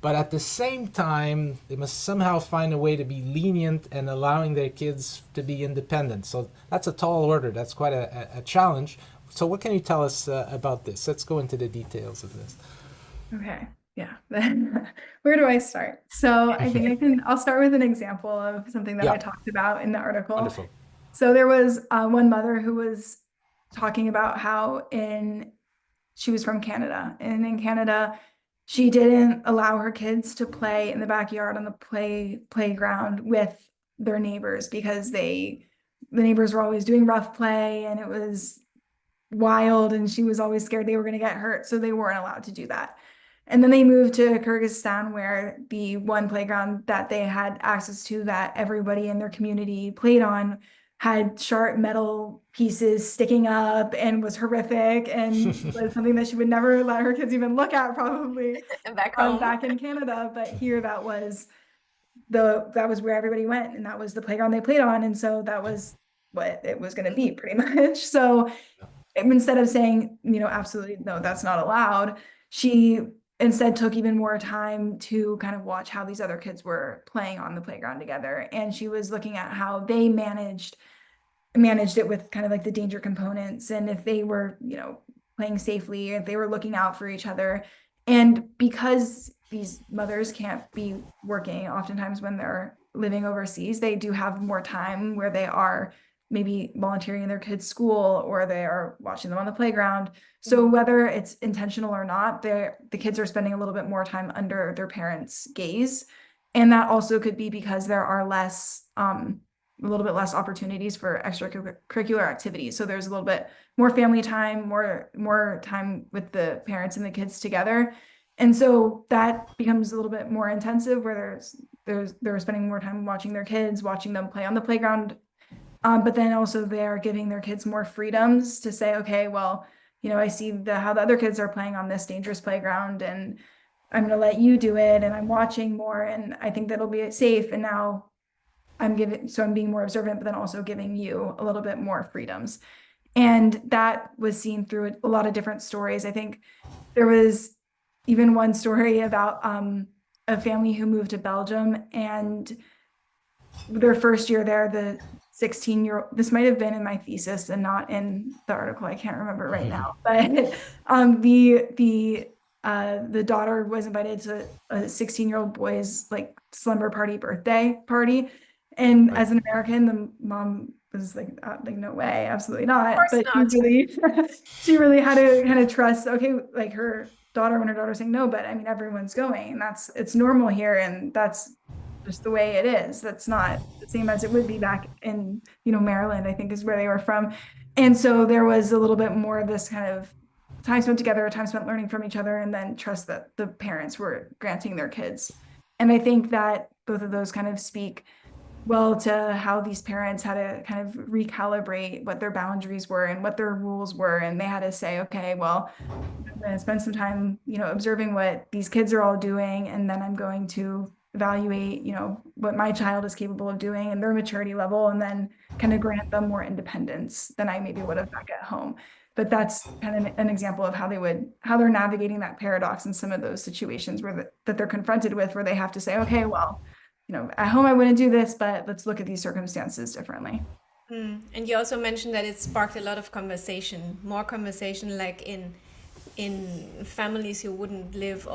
but at the same time, they must somehow find a way to be lenient and allowing their kids to be independent. So that's a tall order. That's quite a challenge. So what can you tell us about this? Let's go into the details of this. Okay. Yeah. Where do I start? So I think I'll start with an example of something that I Yeah, talked about in the article. wonderful. So there was one mother who was talking about how she was from Canada, and in Canada, she didn't allow her kids to play in the backyard on the playground with their neighbors because the neighbors were always doing rough play and it was wild, and she was always scared they were going to get hurt, so they weren't allowed to do that. And then they moved to Kyrgyzstan, where the one playground that they had access to that everybody in their community played on had sharp metal pieces sticking up and was horrific and was something that she would never let her kids even look at, probably Back home. back in Canada. But here that was where everybody went, and that was the playground they played on. And so that was what it was going to be, pretty much. So instead of saying, absolutely no, that's not allowed, she instead took even more time to kind of watch how these other kids were playing on the playground together. And she was looking at how they managed it with kind of like the danger components, and if they were, playing safely, if they were looking out for each other. And because these mothers can't be working oftentimes when they're living overseas, they do have more time where they are maybe volunteering in their kids' school, or they are watching them on the playground. So whether it's intentional or not, the kids are spending a little bit more time under their parents' gaze. And that also could be because there are less a little bit less opportunities for extracurricular activities. So there's a little bit more family time, more time with the parents and the kids together. And so that becomes a little bit more intensive where they're spending more time watching their kids, watching them play on the playground. But then also they're giving their kids more freedoms to say, okay, well, I see how the other kids are playing on this dangerous playground, and I'm going to let you do it, and I'm watching more, and I think that'll be safe. And now I'm being more observant, but then also giving you a little bit more freedoms. And that was seen through a lot of different stories. I think there was even one story about a family who moved to Belgium, and their first year there, the 16-year-old, this might have been in my thesis and not in the article, I can't remember right now, but the daughter was invited to a 16-year-old boy's like slumber party birthday party. And as an American, the mom was like no way, absolutely not. But not. she really had to kind of trust, okay, like her daughter, when her daughter's saying no, but I mean, everyone's going, and it's normal here, and that's just the way it is. That's not the same as it would be back in, Maryland, I think is where they were from. And so there was a little bit more of this kind of time spent together, time spent learning from each other, and then trust that the parents were granting their kids. And I think that both of those kind of speak well to how these parents had to kind of recalibrate what their boundaries were and what their rules were. And they had to say, okay, well, I'm going to spend some time, observing what these kids are all doing. And then I'm going to evaluate, what my child is capable of doing and their maturity level, and then kind of grant them more independence than I maybe would have back at home. But that's kind of an example of how they're navigating that paradox in some of those situations that they're confronted with, where they have to say, okay, well, at home I wouldn't do this, but let's look at these circumstances differently. And you also mentioned that it sparked a lot of more conversation, like in families who wouldn't live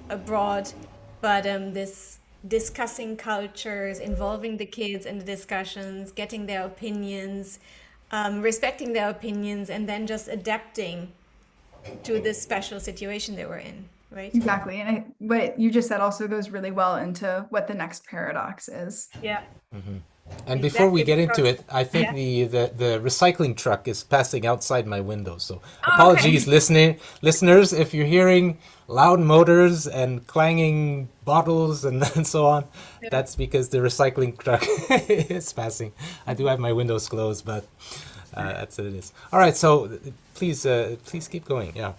abroad, but this discussing cultures, involving the kids in the discussions, getting their opinions, respecting their opinions, and then just adapting to this special situation they were in, right? Exactly. And what you just said also goes really well into what the next paradox is. Yeah. And before we get into it, I think the recycling truck is passing outside my window. So apologies, listeners, if you're hearing loud motors and clanging bottles and so on. That's because the recycling truck is passing. I do have my windows closed, but that's what it is. All right, so please keep going. Yeah.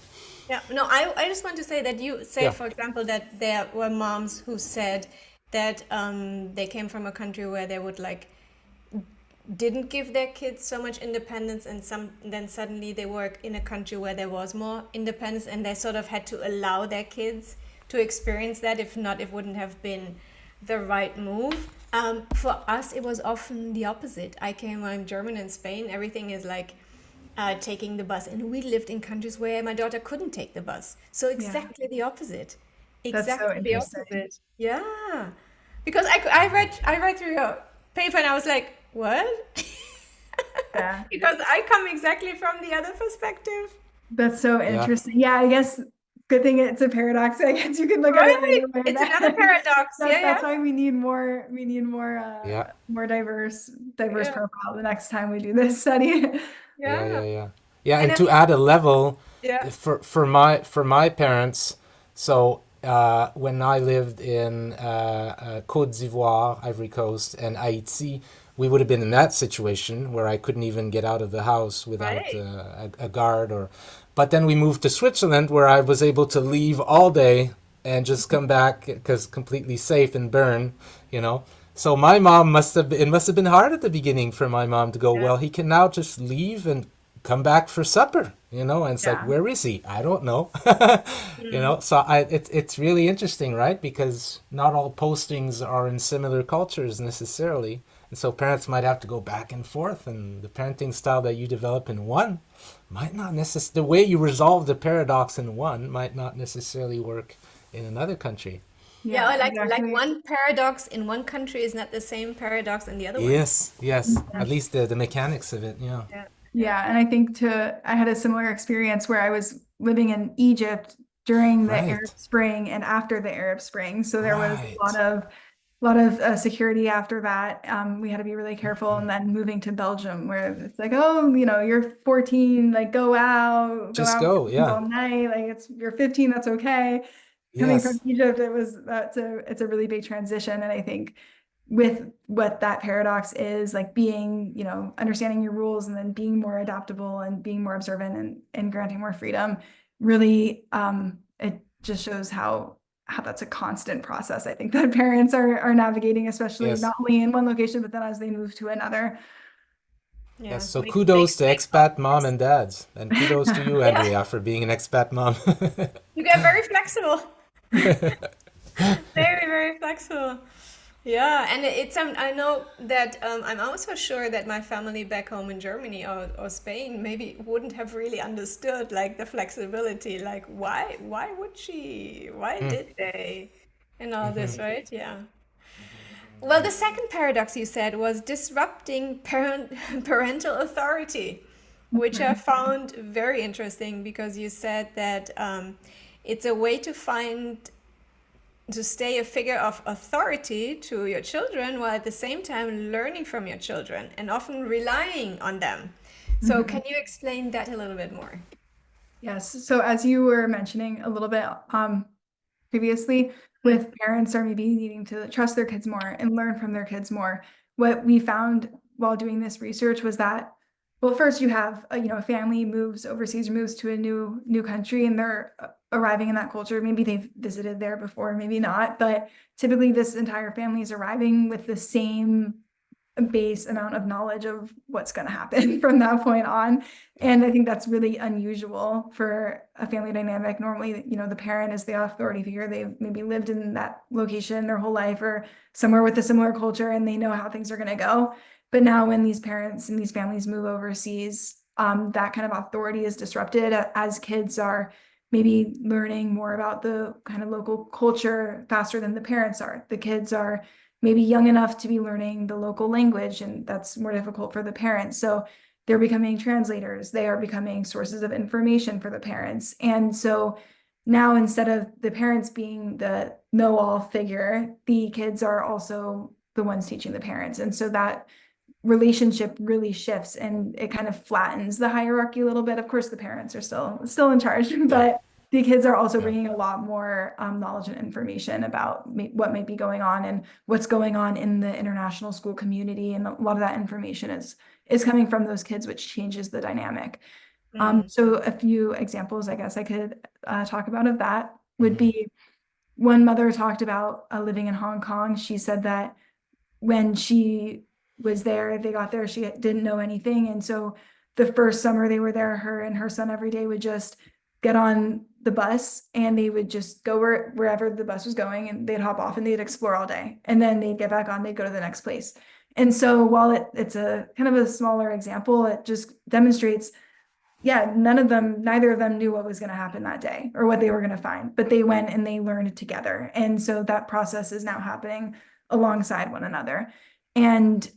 Yeah. No, I just want to say that you said, for example, that there were moms who said that they came from a country where they would didn't give their kids so much independence, and then suddenly they were in a country where there was more independence, and they sort of had to allow their kids to experience that. If not, it wouldn't have been the right move. For us, it was often the opposite. I'm German in Spain. Everything is like taking the bus, and we lived in countries where my daughter couldn't take the bus. So exactly the opposite. Exactly the opposite. Yeah, because I read through your paper and I was like, what? Yeah. Because I come exactly from the other perspective. That's so interesting. Yeah, I guess good thing it's a paradox. I guess you can look at it anyway. It's another paradox. That's why we need more more diverse profile the next time we do this study. Yeah, and to add a level for my parents, so when I lived in Côte d'Ivoire, Ivory Coast, and Haiti, we would have been in that situation where I couldn't even get out of the house without a guard. But then we moved to Switzerland, where I was able to leave all day and just come back because completely safe in Bern, So my mom it must have been hard at the beginning for my mom to go, well, he can now just leave and come back for supper, and it's like, where is he? I don't know. So it's really interesting, right? Because not all postings are in similar cultures necessarily. And so parents might have to go back and forth, and the parenting style that you develop in one might not necessarily, the way you resolve the paradox in one might not necessarily work in another country. Yeah, like one paradox in one country is not the same paradox in the other one. Yes. At least the mechanics of it, Yeah, and I think I had a similar experience where I was living in Egypt during the Arab Spring and after the Arab Spring. So there was a lot of a lot of security after that. We had to be really careful. And then moving to Belgium, where it's like, oh, you're 14, like go out Just with go. friends Yeah. all night. Like you're 15, that's okay. Coming from Yes. Egypt, it's a really big transition. And I think with what that paradox is, like being, understanding your rules and then being more adaptable and being more observant and granting more freedom, really, it just shows how that's a constant process. I think that parents are navigating, especially Yes. not only in one location, but then as they move to another. Yes. Yeah, So makes kudos to makes a lot expat more mom and dads, and kudos to you, sense. Yeah, Andrea, for being an expat mom. you get very flexible. Very, very flexible. Yeah, and it's I know that I'm also sure that my family back home in Germany or Spain maybe wouldn't have really understood like the flexibility, like why would she? Why did they? And all this, right? Yeah. Well, the second paradox you said was disrupting parental authority, which I found very interesting because you said that it's a way to stay a figure of authority to your children while at the same time learning from your children and often relying on them. So, can you explain that a little bit more? Yes. So as you were mentioning a little bit previously, with parents or maybe needing to trust their kids more and learn from their kids more, what we found while doing this research was that, well, first you have a family moves overseas, moves to a new country, and they're arriving in that culture. Maybe they've visited there before, maybe not, but typically this entire family is arriving with the same base amount of knowledge of what's going to happen from that point on. And I think that's really unusual for a family dynamic. Normally, the parent is the authority figure. They've maybe lived in that location their whole life or somewhere with a similar culture, and they know how things are going to go. But now when these parents and these families move overseas, that kind of authority is disrupted as kids are maybe learning more about the kind of local culture faster than the parents are. The kids are maybe young enough to be learning the local language, and that's more difficult for the parents. So they're becoming translators. They are becoming sources of information for the parents. And so now instead of the parents being the know-all figure, the kids are also the ones teaching the parents. And so that relationship really shifts and it kind of flattens the hierarchy a little bit. Of course, the parents are still in charge, but the kids are also bringing a lot more knowledge and information about what might be going on and what's going on in the international school community. And a lot of that information is coming from those kids, which changes the dynamic. So a few examples, I guess I could talk about of that would be one mother talked about living in Hong Kong. She said that when she was there, they got there, she didn't know anything. And so the first summer they were there, her and her son every day would just get on the bus and they would just go wherever the bus was going, and they'd hop off and they'd explore all day. And then they'd get back on, they'd go to the next place. And so while it's a kind of a smaller example, it just demonstrates, neither of them knew what was going to happen that day or what they were going to find, but they went and they learned together. And so that process is now happening alongside one another. And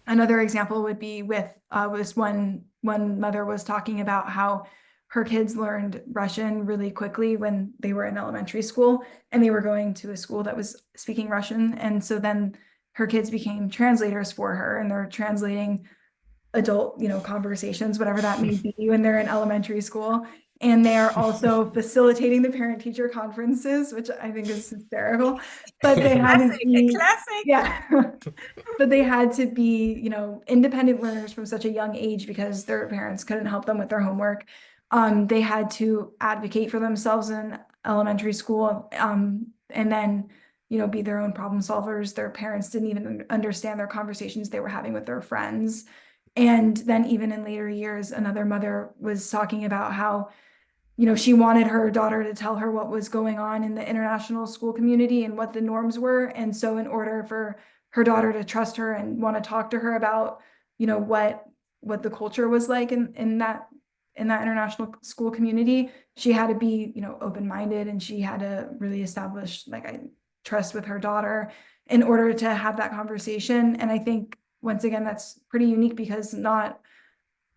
another example would be with this one mother was talking about how her kids learned Russian really quickly when they were in elementary school, and they were going to a school that was speaking Russian. And so then her kids became translators for her, and they're translating adult, conversations, whatever that may be, when they're in elementary school. And they are also facilitating the parent-teacher conferences, which I think is hysterical. But they had to be, Classic. but they had to be, independent learners from such a young age because their parents couldn't help them with their homework. They had to advocate for themselves in elementary school, and then, be their own problem solvers. Their parents didn't even understand their conversations they were having with their friends. And then even in later years, another mother was talking about how, she wanted her daughter to tell her what was going on in the international school community and what the norms were. And so in order for her daughter to trust her and want to talk to her about, what the culture was like in that international school community, she had to be, open-minded, and she had to really establish trust with her daughter in order to have that conversation. And I think once again, that's pretty unique because not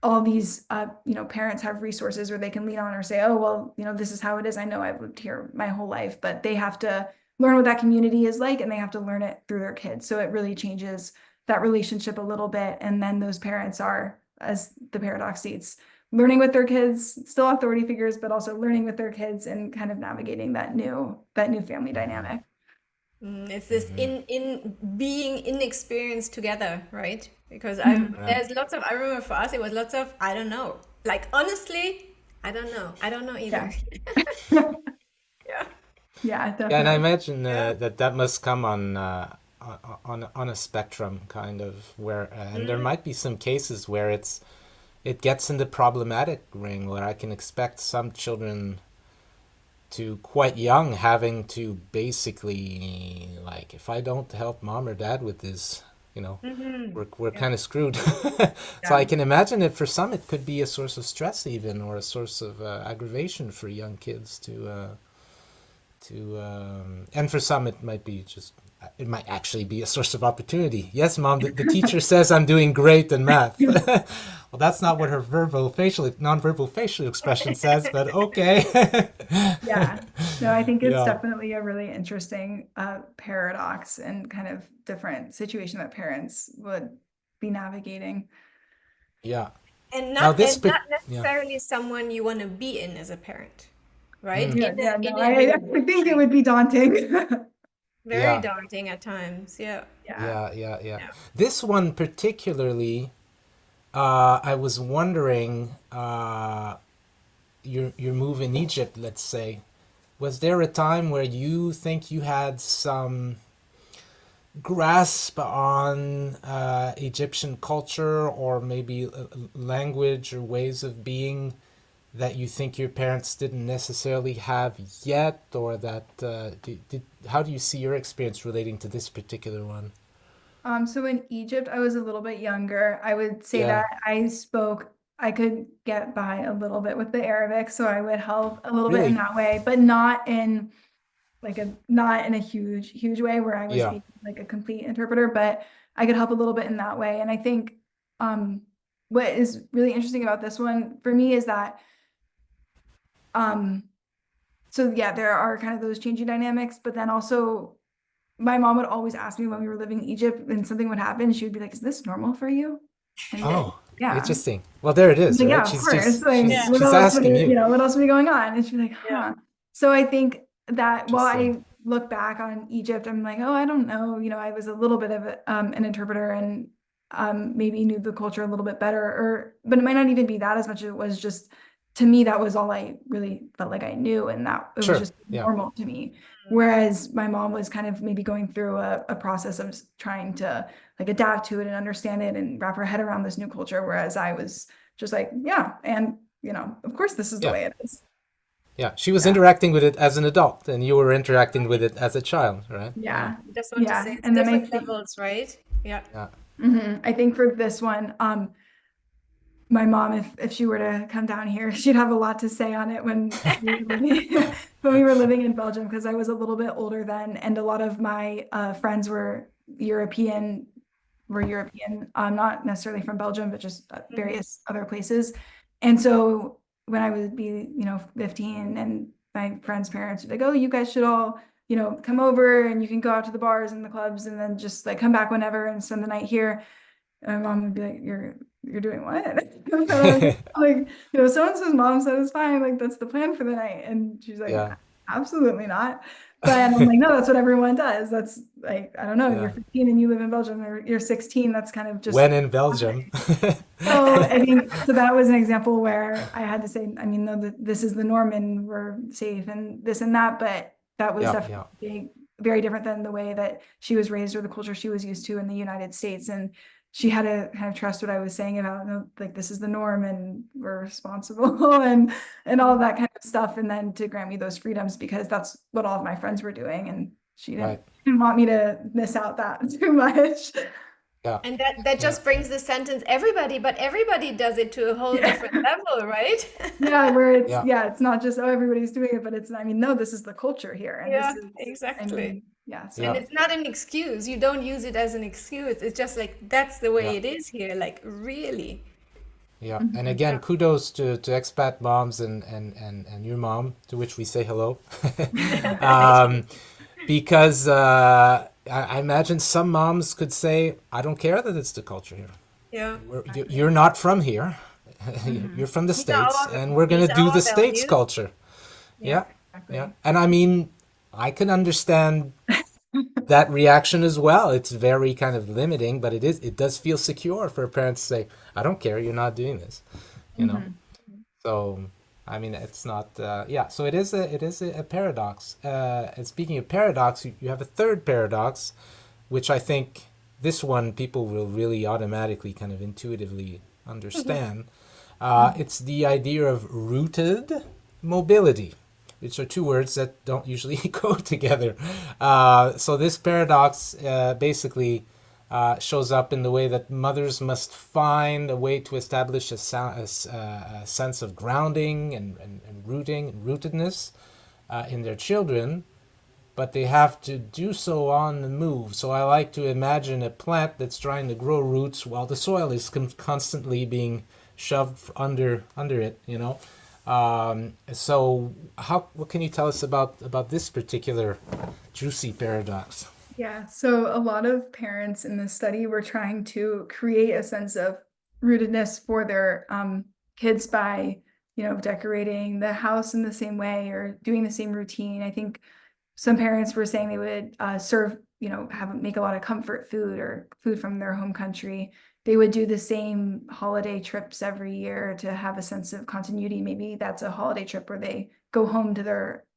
all these, parents have resources where they can lean on or say, oh, well, this is how it is. I know I've lived here my whole life, but they have to learn what that community is like, and they have to learn it through their kids. So it really changes that relationship a little bit. And then those parents are, as the paradox states, learning with their kids, still authority figures, but also learning with their kids and kind of navigating that new family dynamic. It's this in being inexperienced together, right? Because there's lots of, I remember for us it was lots of I don't know. Like honestly, I don't know. I don't know either. Yeah. Yeah. Yeah, definitely. Yeah, and I imagine that must come on a spectrum, kind of, where and there might be some cases where it gets in the problematic ring, where I can expect some children to quite young having to basically, like, if I don't help mom or dad with this, we're kind of screwed. So I can imagine it for some, it could be a source of stress even, or a source of aggravation for young kids and for some it might actually be a source of opportunity. Yes, mom, the teacher says I'm doing great in math. Well, that's not what her non-verbal facial expression says, but okay. Yeah, no, I think it's Yeah. definitely a really interesting paradox and kind of different situation that parents would be navigating. Yeah. And Now not this and not yeah. necessarily someone you want to be in as a parent, right? Yeah, In no, a I think it would be daunting. very Yeah. daunting at times. Yeah. Yeah. This one particularly, I was wondering, your move in Egypt, let's say, was there a time where you think you had some grasp on Egyptian culture, or maybe language or ways of being that you think your parents didn't necessarily have yet, or that how do you see your experience relating to this particular one? So in Egypt, I was a little bit younger. I would say Yeah. that I could get by a little bit with the Arabic, so I would help a little bit in Really? that way, but not in a huge way where I was Yeah. being like a complete interpreter, but I could help a little bit in that way. And I think what is really interesting about this one for me is that so yeah, there are kind of those changing dynamics, but then also my mom would always ask me when we were living in Egypt and something would happen, she would be like, "Is this normal for you?" And Oh, yeah. interesting. Well, there it I'm is, like, right? yeah, of course. Like, what She's else asking you. what else would be going on? And she'd be like, huh. So I think that while Interesting. I look back on Egypt, I'm like, oh, I don't know. I was a little bit of an interpreter and maybe knew the culture a little bit better, but it might not even be that as much as it was just, to me, that was all I really felt like I knew, and that it Sure. was just Yeah. normal to me. Whereas my mom was kind of maybe going through a process of trying to like adapt to it and understand it and wrap her head around this new culture. Whereas I was just like, yeah, and of course this is the Yeah. way it is. Yeah. She was interacting with it as an adult, and you were interacting with it as a child, right? Yeah. Just want to Yeah. say it's And then I different think, levels, right? Yeah. Yeah. I think for this one, my mom, if she were to come down here, she'd have a lot to say on it when when we were living in Belgium, because I was a little bit older then, and a lot of my friends were European, not necessarily from Belgium, but just various other places. And so when I would be, 15, and my friends' parents would be like, "Oh, you guys should all, come over, and you can go out to the bars and the clubs, and then just like come back whenever and spend the night here." And my mom would be like, "You're doing what?" Like, so-and-so's mom said it's fine. Like, that's the plan for the night. And she's like, Yeah. absolutely not. But I'm like, no, that's what everyone does. That's like, I don't know, Yeah. you're 15 and you live in Belgium, or you're 16. That's kind of just When in Belgium. so I think so that was an example where I had to say, I mean, no, this is the norm and we're safe and this and that, but that was Yeah, definitely very different than the way that she was raised or the culture she was used to in the United States. And she had to kind of trust what I was saying about, like, this is the norm and we're responsible and all that kind of stuff. And then to grant me those freedoms, because that's what all of my friends were doing. And she didn't want me to miss out that too much. Yeah. And that just brings the sentence, everybody, but everybody does it to a whole different level, right? Yeah, where it's it's not just, oh, everybody's doing it, but it's, I mean, no, this is the culture here. And Yeah, this is, exactly. I mean, so And it's not an excuse. You don't use it as an excuse. It's just like, that's the way it is here. Like, really. Yeah. And again, kudos to expat moms and your mom, to which we say hello. because I imagine some moms could say, I don't care that it's the culture here. Yeah. You're not from here. Mhm. You're from the These are States, our and we're going these to are do the our States values. culture. Yeah. Yeah, yeah. Exactly. And I mean, I can understand that reaction as well. It's very kind of limiting, but it does feel secure for a parent to say, I don't care, you're not doing this, you know? Mhm. So, I mean, it's not, yeah, so it is a paradox. And speaking of paradox, you have a third paradox, which I think this one people will really automatically kind of intuitively understand. It's the idea of rooted mobility, which are two words that don't usually go together. So this paradox basically shows up in the way that mothers must find a way to establish a sense of grounding and rooting and rootedness in their children, but they have to do so on the move. So I like to imagine a plant that's trying to grow roots while the soil is constantly being shoved under it. So what can you tell us about this particular juicy paradox? Yeah, so a lot of parents in this study were trying to create a sense of rootedness for their kids by, decorating the house in the same way or doing the same routine. I think some parents were saying they would serve, make a lot of comfort food or food from their home country. They would do the same holiday trips every year to have a sense of continuity. Maybe that's a holiday trip where they go home to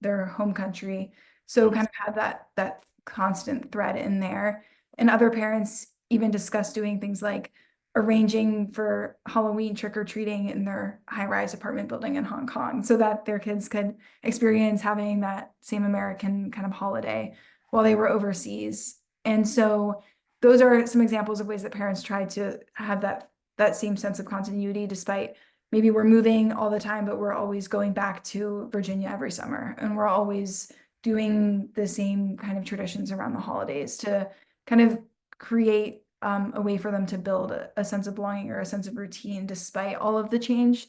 their home country. So kind of have that constant thread in there. And other parents even discuss doing things like arranging for Halloween trick-or-treating in their high-rise apartment building in Hong Kong so that their kids could experience having that same American kind of holiday while they were overseas. And so those are some examples of ways that parents try to have that same sense of continuity, despite maybe we're moving all the time, but we're always going back to Virginia every summer, and we're always doing the same kind of traditions around the holidays to kind of create a way for them to build a sense of belonging or a sense of routine despite all of the change.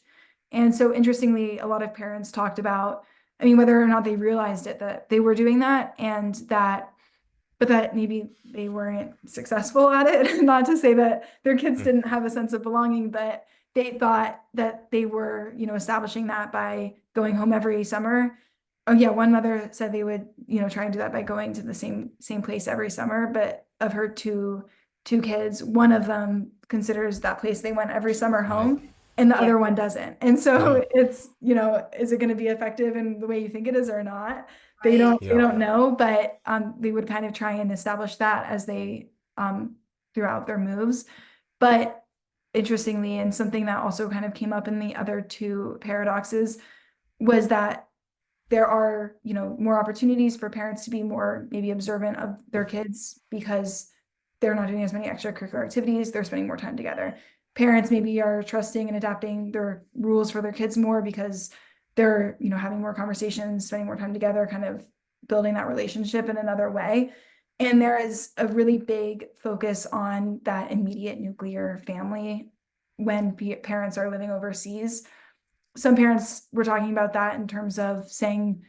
And so interestingly, a lot of parents talked about, I mean, whether or not they realized it, that they were doing that and that, but that maybe they weren't successful at it. Not to say that their kids didn't have a sense of belonging, but they thought that they were, establishing that by going home every summer. Oh yeah, one mother said they would, try and do that by going to the same place every summer. But of her two kids, one of them considers that place they went every summer Right. home, and the Yeah. other one doesn't. And so Yeah. it's, is it going to be effective in the way you think it is or not? They Right. don't know, but they would kind of try and establish that as they throughout their moves. But interestingly, and something that also kind of came up in the other two paradoxes was that there are, more opportunities for parents to be more maybe observant of their kids because they're not doing as many extracurricular activities, they're spending more time together. Parents maybe are trusting and adapting their rules for their kids more because they're, having more conversations, spending more time together, kind of building that relationship in another way. And there is a really big focus on that immediate nuclear family when parents are living overseas. Some parents were talking about that in terms of saying,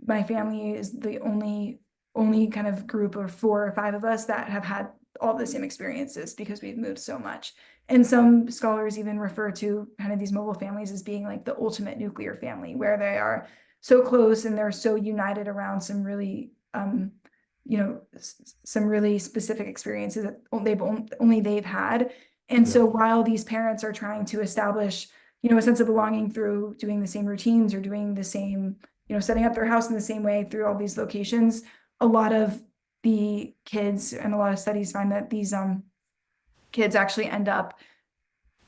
my family is the only kind of group of 4 or 5 of us that have had all the same experiences because we've moved so much. And some scholars even refer to kind of these mobile families as being like the ultimate nuclear family, where they are so close and they're so united around some really some really specific experiences that only they've had. And so while these parents are trying to establish a sense of belonging through doing the same routines or doing the same, setting up their house in the same way through all these locations, a lot of the kids and a lot of studies find that these kids actually end up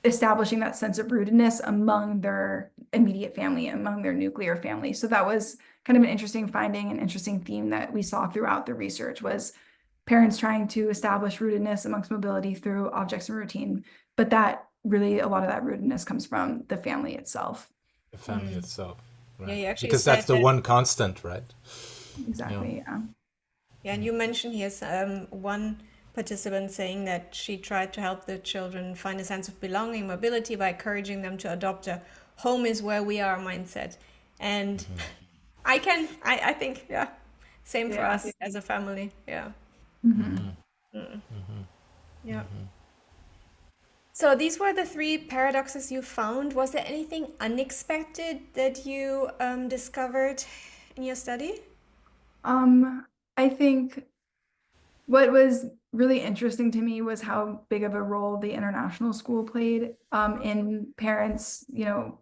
establishing that sense of rootedness among their immediate family, among their nuclear family. So that was kind of an interesting finding, an interesting theme that we saw throughout the research was parents trying to establish rootedness amongst mobility through objects and routine, but that really, a lot of that rootedness comes from the family itself. The family itself, Yeah, right? you actually Because that's said the that. one constant, right? Exactly. Yeah. Yeah, and you mentioned here's one participant saying that she tried to help the children find a sense of belonging, mobility by encouraging them to adopt a home is where we are mindset. And I think, yeah, Same for Yeah. us as a family. Yeah. Mhm. Yeah. So these were the three paradoxes you found. Was there anything unexpected that you discovered in your study? I think what was really interesting to me was how big of a role the international school played in parents,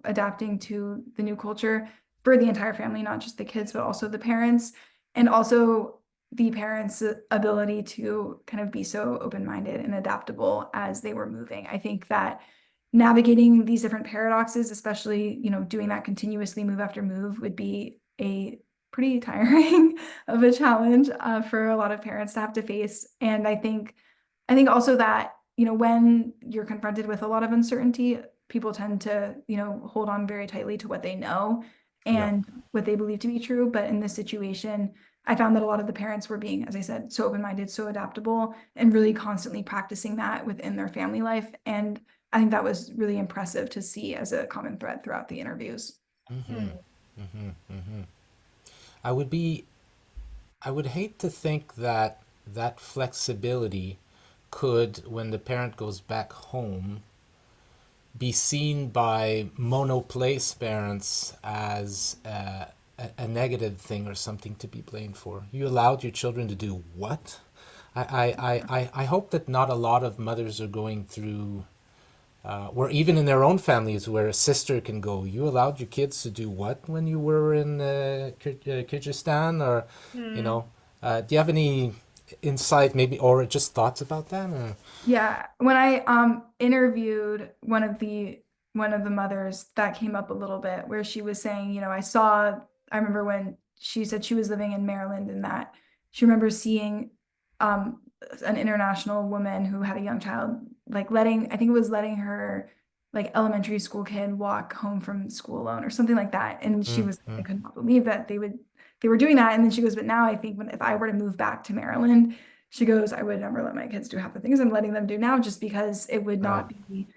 adapting to the new culture for the entire family, not just the kids, but also the parents, and also the parents' ability to kind of be so open-minded and adaptable as they were moving. I think that navigating these different paradoxes, especially, doing that continuously move after move, would be a pretty tiring of a challenge for a lot of parents to have to face. And I think also that, when you're confronted with a lot of uncertainty, people tend to, hold on very tightly to what they know Yeah. and what they believe to be true. But in this situation, I found that a lot of the parents were being, as I said, so open-minded, so adaptable, and really constantly practicing that within their family life. And I think that was really impressive to see as a common thread throughout the interviews. I would be I would hate to think that that flexibility could, when the parent goes back home, be seen by monoplace parents as a negative thing or something to be blamed for. You allowed your children to do what? I hope that not a lot of mothers are going through, or even in their own families, where a sister can go, you allowed your kids to do what when you were in Kyrgyzstan? Or, you know, do you have any insight maybe, or just thoughts about that? Or? Yeah, when I interviewed one of the mothers, that came up a little bit where she was saying, I remember when she said she was living in Maryland and that she remembers seeing um an international woman who had a young child, like I think it was letting her like elementary school kid walk home from school alone or something like that. And she was, I could not believe that they were doing that. And then she goes, but now I think if I were to move back to Maryland, she goes, I would never let my kids do half the things I'm letting them do now, just because it would Right. not be,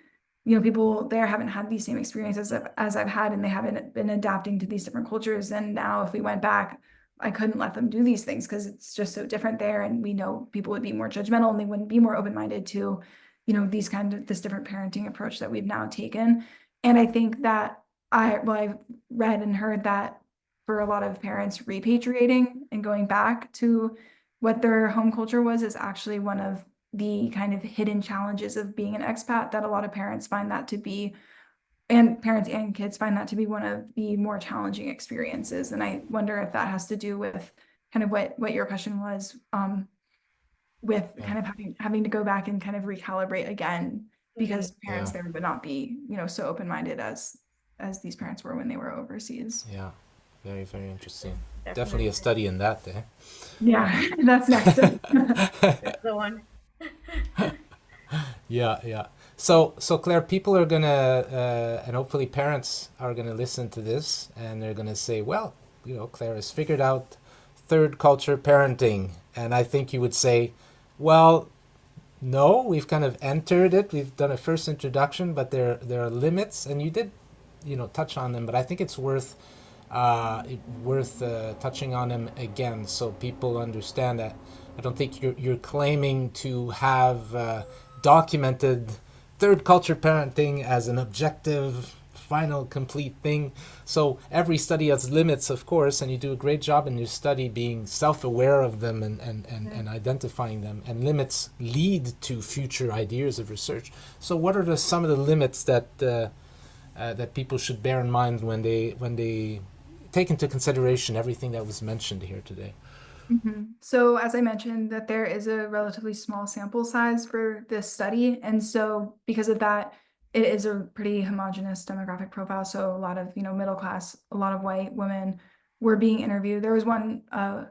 people there haven't had these same experiences as I've had, and they haven't been adapting to these different cultures. And now if we went back, I couldn't let them do these things because it's just so different there. And we know people would be more judgmental and they wouldn't be more open-minded to, this different parenting approach that we've now taken. And I think that I've read and heard that for a lot of parents, repatriating and going back to what their home culture was is actually one of the kind of hidden challenges of being an expat, that a lot of parents find that to be, and parents and kids find that to be one of the more challenging experiences. And I wonder if that has to do with kind of what your question was, with Yeah. kind of having to go back and kind of recalibrate again, because parents Yeah. there would not be, so open-minded as these parents were when they were overseas. Yeah. Very, very interesting. Definitely. Definitely a study in that, eh? Yeah, that's next. That's the one. Yeah, yeah. So Claire, people are gonna, and hopefully parents are gonna listen to this, and they're gonna say, well, Claire has figured out third culture parenting, and I think you would say, well, no, we've kind of entered it. We've done a first introduction, but there are limits, and you did, touch on them. But I think it's worth touching on them again, so people understand that. I don't think you're claiming to have documented third culture parenting as an objective, final, complete thing. So every study has limits, of course, and you do a great job in your study being self-aware of them and identifying them. And limits lead to future ideas of research. So what are some of the limits that people should bear in mind when they take into consideration everything that was mentioned here today? So as I mentioned, that there is a relatively small sample size for this study. And so because of that, it is a pretty homogenous demographic profile. So a lot of, middle class, a lot of white women were being interviewed. There was one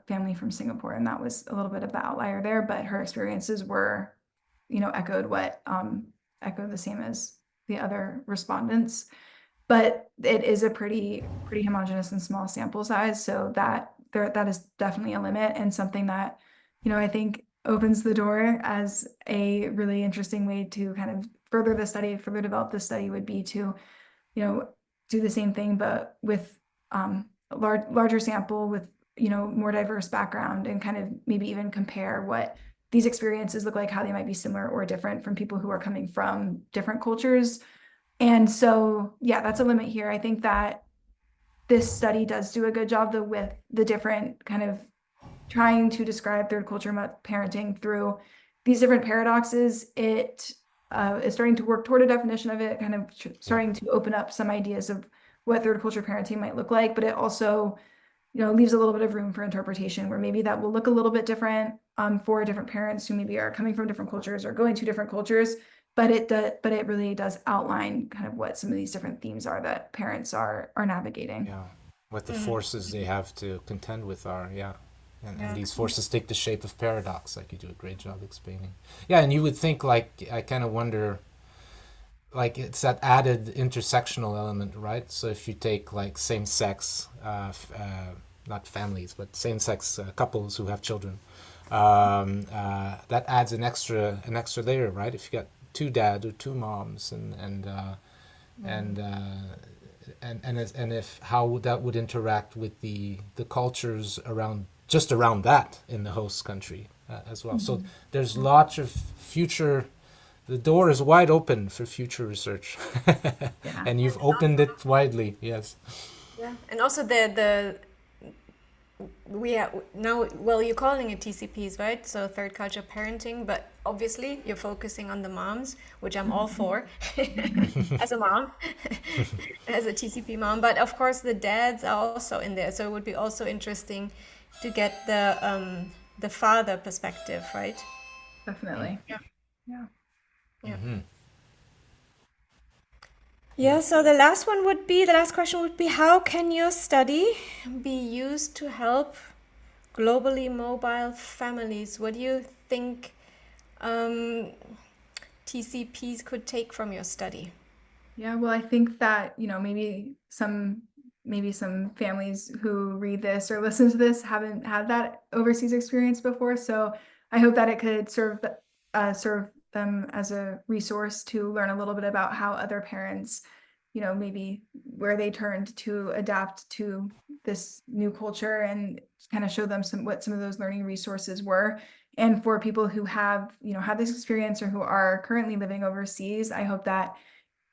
family from Singapore, and that was a little bit of the outlier there, but her experiences were, echoed the same as the other respondents. But it is a pretty homogeneous and small sample size, so that is definitely a limit, and something that, I think opens the door as a really interesting way to kind of further develop the study, would be to, do the same thing, but with larger sample, with more diverse background and kind of maybe even compare what these experiences look like, how they might be similar or different from people who are coming from different cultures. And so, yeah, that's a limit here. I think that this study does do a good job though with the different kind of trying to describe third culture parenting through these different paradoxes. It is starting to work toward a definition of it, kind of starting to open up some ideas of what third culture parenting might look like, but it also leaves a little bit of room for interpretation where maybe that will look a little bit different for different parents who maybe are coming from different cultures or going to different cultures. But it really does outline kind of what some of these different themes are that parents are navigating. Yeah, what the forces they have to contend with are, and these forces take the shape of paradox, like you do a great job explaining. Yeah, and you would think, like, I kind of wonder, like, it's that added intersectional element, right? So if you take like same-sex, not families, but same-sex couples who have children, that adds an extra layer, right? If you got two dads or two moms, and if how that would interact with the cultures around that in the host country as well. So there's lots of future. The door is wide open for future research, and you've opened it widely. Yes. Yeah, and also we have now, well, you're calling it TCPs, right? So third culture parenting, but obviously you're focusing on the moms, which I'm all for as a mom, as a TCP mom. But of course the dads are also in there. So it would be also interesting to get the father perspective, right? Definitely. Yeah. Yeah. Yeah. Mm-hmm. Yeah, so the last question would be, how can your study be used to help globally mobile families? What do you think TCPs could take from your study? Yeah, well, I think that, maybe some families who read this or listen to this haven't had that overseas experience before. So I hope that it could serve them as a resource to learn a little bit about how other parents, maybe where they turned to adapt to this new culture, and kind of show them what some of those learning resources were. And for people who have, had this experience or who are currently living overseas, I hope that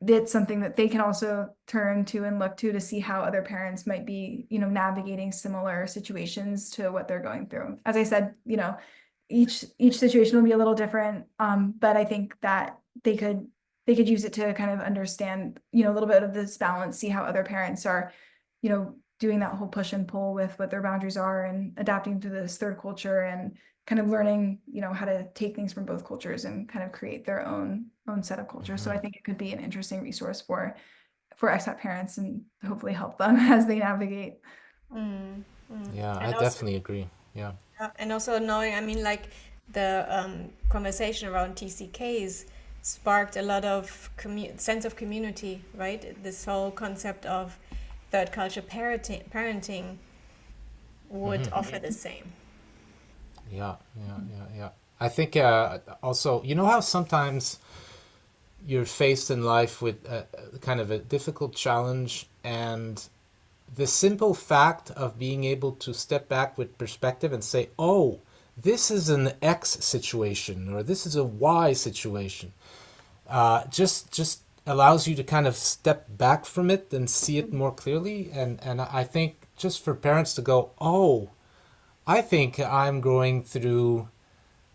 it's something that they can also turn to and look to see how other parents might be, navigating similar situations to what they're going through. As I said, each situation will be a little different, but I think that they could use it to kind of understand, a little bit of this balance, see how other parents are, doing that whole push and pull with what their boundaries are and adapting to this third culture, and kind of learning, how to take things from both cultures and kind of create their own set of cultures. So I think it could be an interesting resource for expat parents, and hopefully help them as they navigate. Yeah, And I also, definitely agree. Yeah. and also knowing, I mean, like the conversation around TCKs sparked a lot of sense of community, right? This whole concept of third culture parenting would offer the same. Yeah. I think also, how sometimes you're faced in life with kind of a difficult challenge, and the simple fact of being able to step back with perspective and say, oh, this is an X situation, or this is a Y situation, just allows you to kind of step back from it and see it more clearly. And I think just for parents to go, oh, I think I'm going through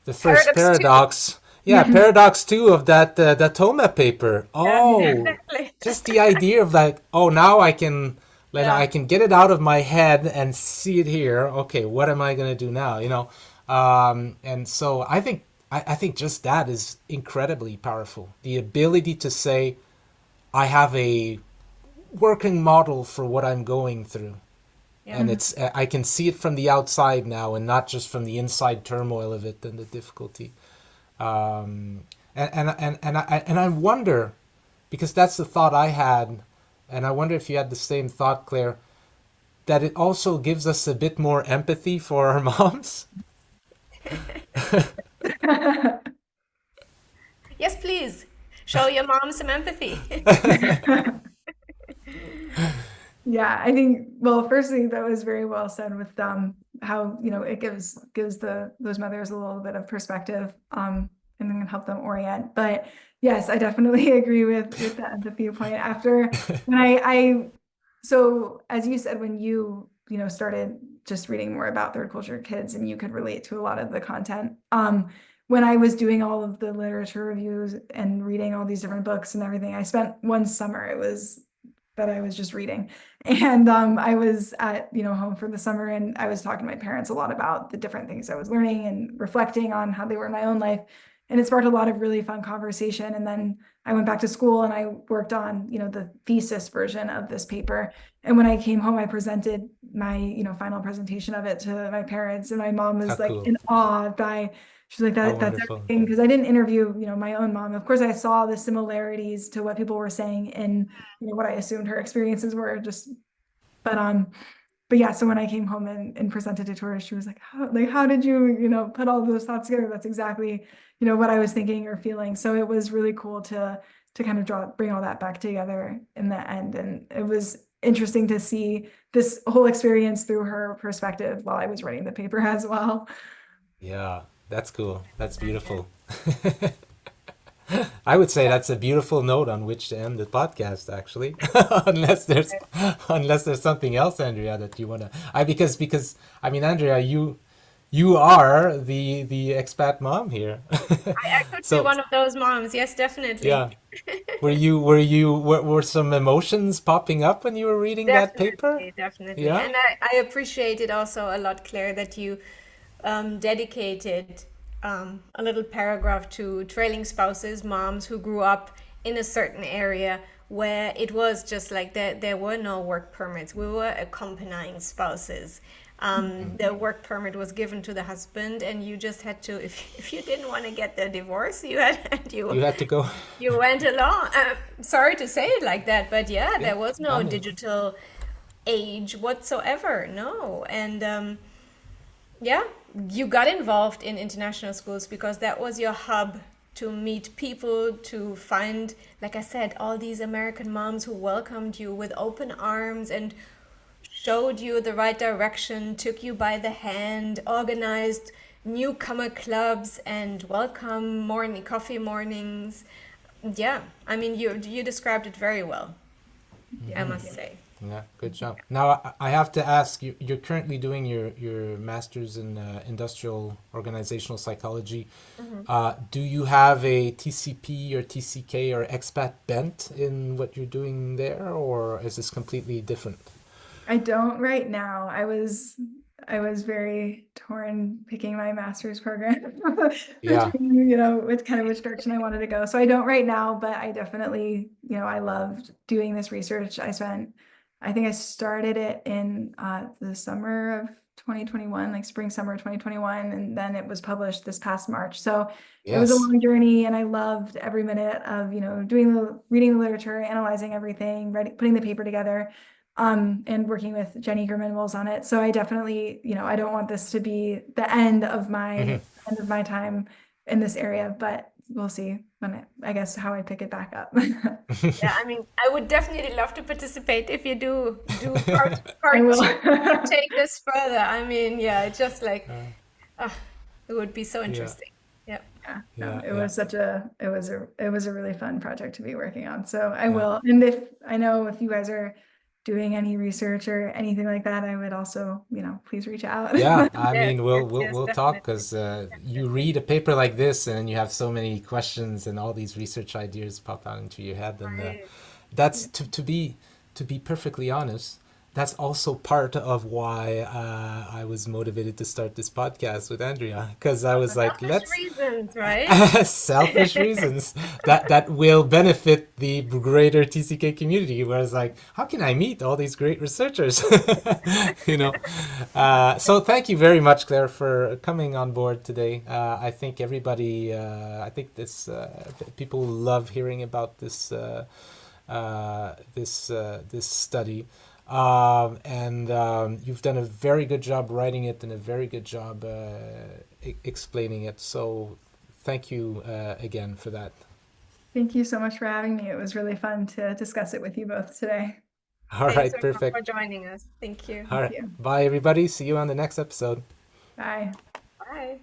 the first paradox. Yeah, paradox 2 of that TOMA paper. Oh, Exactly. just the idea of like, oh, now I can get it out of my head and see it here. Okay, what am I going to do now? And so I think just that is incredibly powerful. The ability to say, I have a working model for what I'm going through. And it's I can see it from the outside now, and not just from the inside turmoil of it and the difficulty. And I wonder, because that's the thought I had, and I wonder if you had the same thought, Claire, that it also gives us a bit more empathy for our moms. Yes, please. Show your mom some empathy. Yeah, I think, well, firstly, that was very well said with how, it gives those mothers a little bit of perspective, and then help them orient. But yes, I definitely agree with that empathy point. After when so as you said, when started just reading more about third culture kids and you could relate to a lot of the content, when I was doing all of the literature reviews and reading all these different books and everything, I spent one summer, it was that I was just reading. And I was at, home for the summer, and I was talking to my parents a lot about the different things I was learning and reflecting on how they were in my own life. And it sparked a lot of really fun conversation. And then I went back to school and I worked on, the thesis version of this paper. And when I came home, I presented my, final presentation of it to my parents, and my mom How was like cool. in awe by, she's like, How that's wonderful. everything. Because I didn't interview, my own mom. Of course, I saw the similarities to what people were saying in, what I assumed her experiences were, but yeah, so when I came home and presented it to her, she was like, how did you, put all those thoughts together? That's exactly, what I was thinking or feeling. So it was really cool to kind of bring all that back together in the end. And it was interesting to see this whole experience through her perspective while I was writing the paper as well. Yeah, that's cool. That's beautiful. I would say that's a beautiful note on which to end the podcast, actually. Unless there's something else, Andrea, that you wanna. Because I mean, Andrea, you are the expat mom here. I could be So one of those moms. Yes, definitely. yeah, were some emotions popping up when you were reading that paper? Definitely, definitely. Yeah, And I appreciated also a lot, Claire, that you dedicated a little paragraph to trailing spouses, moms who grew up in a certain area where it was just like there were no work permits. We were accompanying spouses. The work permit was given to the husband, and you just had to, if you didn't want to get the divorce, you had you had to go. you went along. Sorry to say it like that, but yeah, Yeah, there was I no mean, digital age whatsoever. No. And yeah, you got involved in international schools because that was your hub to meet people, to find, like I said, all these American moms who welcomed you with open arms and showed you the right direction, took you by the hand, organized newcomer clubs and welcome morning coffee mornings. Yeah, I mean, you described it very well, I Thank must you. say. yeah, good job. Now I have to ask you. You're currently doing your master's in industrial organizational psychology. Do you have a TCP or TCK or expat bent in what you're doing there, or is this completely different? I don't right now. I was very torn picking my master's program Yeah. between, which direction I wanted to go. So I don't right now, but I definitely, I loved doing this research. I think I started it in the summer of 2021, like spring, summer 2021, and then it was published this past March. So it was a Yes. long journey, and I loved every minute of, reading the literature, analyzing everything, putting the paper together, and working with Jenny German-Wills on it. So I definitely, I don't want this to be the Hmm. end of my time in this area, but we'll see I guess how I pick it back up. Yeah, I mean, I would definitely love to participate if you do I part will. two and take this further. I mean, yeah, it's just like, ah, it would be so Yeah. interesting. Yeah. Yeah, no, Yeah. it Yeah. was a really fun project to be working on. So I Yeah. will. And if you guys are doing any research or anything like that, I would also, please reach out. Yeah, I Yes, mean, yes, we'll yes, we'll talk definitely. because you read a paper like this and you have so many questions and all these research ideas pop out into your head, and Right. that's to be perfectly honest, that's also part of why I was motivated to start this podcast with Andrea, because I was like, Selfish let's reasons, right? selfish reasons that will benefit the greater TCK community. Whereas, like, how can I meet all these great researchers? you know. So thank you very much, Claire, for coming on board today. I think everybody, I think people love hearing about this study. And you've done a very good job writing it and a very good job explaining it. So thank you again for that. Thank you so much for having me. It was really fun to discuss it with you both today. All Thanks right, so much perfect. for joining us. Thank you. All right. you. Bye, everybody. See you on the next episode. Bye. Bye.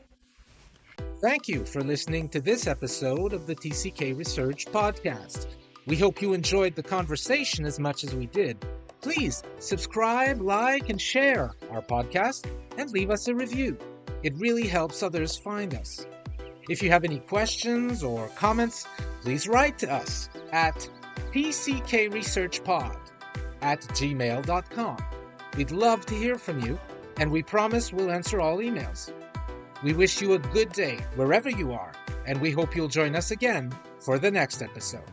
Thank you for listening to this episode of the TCK Research Podcast. We hope you enjoyed the conversation as much as we did. Please subscribe, like, and share our podcast and leave us a review. It really helps others find us. If you have any questions or comments, please write to us at tckresearchpod@gmail.com. We'd love to hear from you, and we promise we'll answer all emails. We wish you a good day wherever you are, and we hope you'll join us again for the next episode.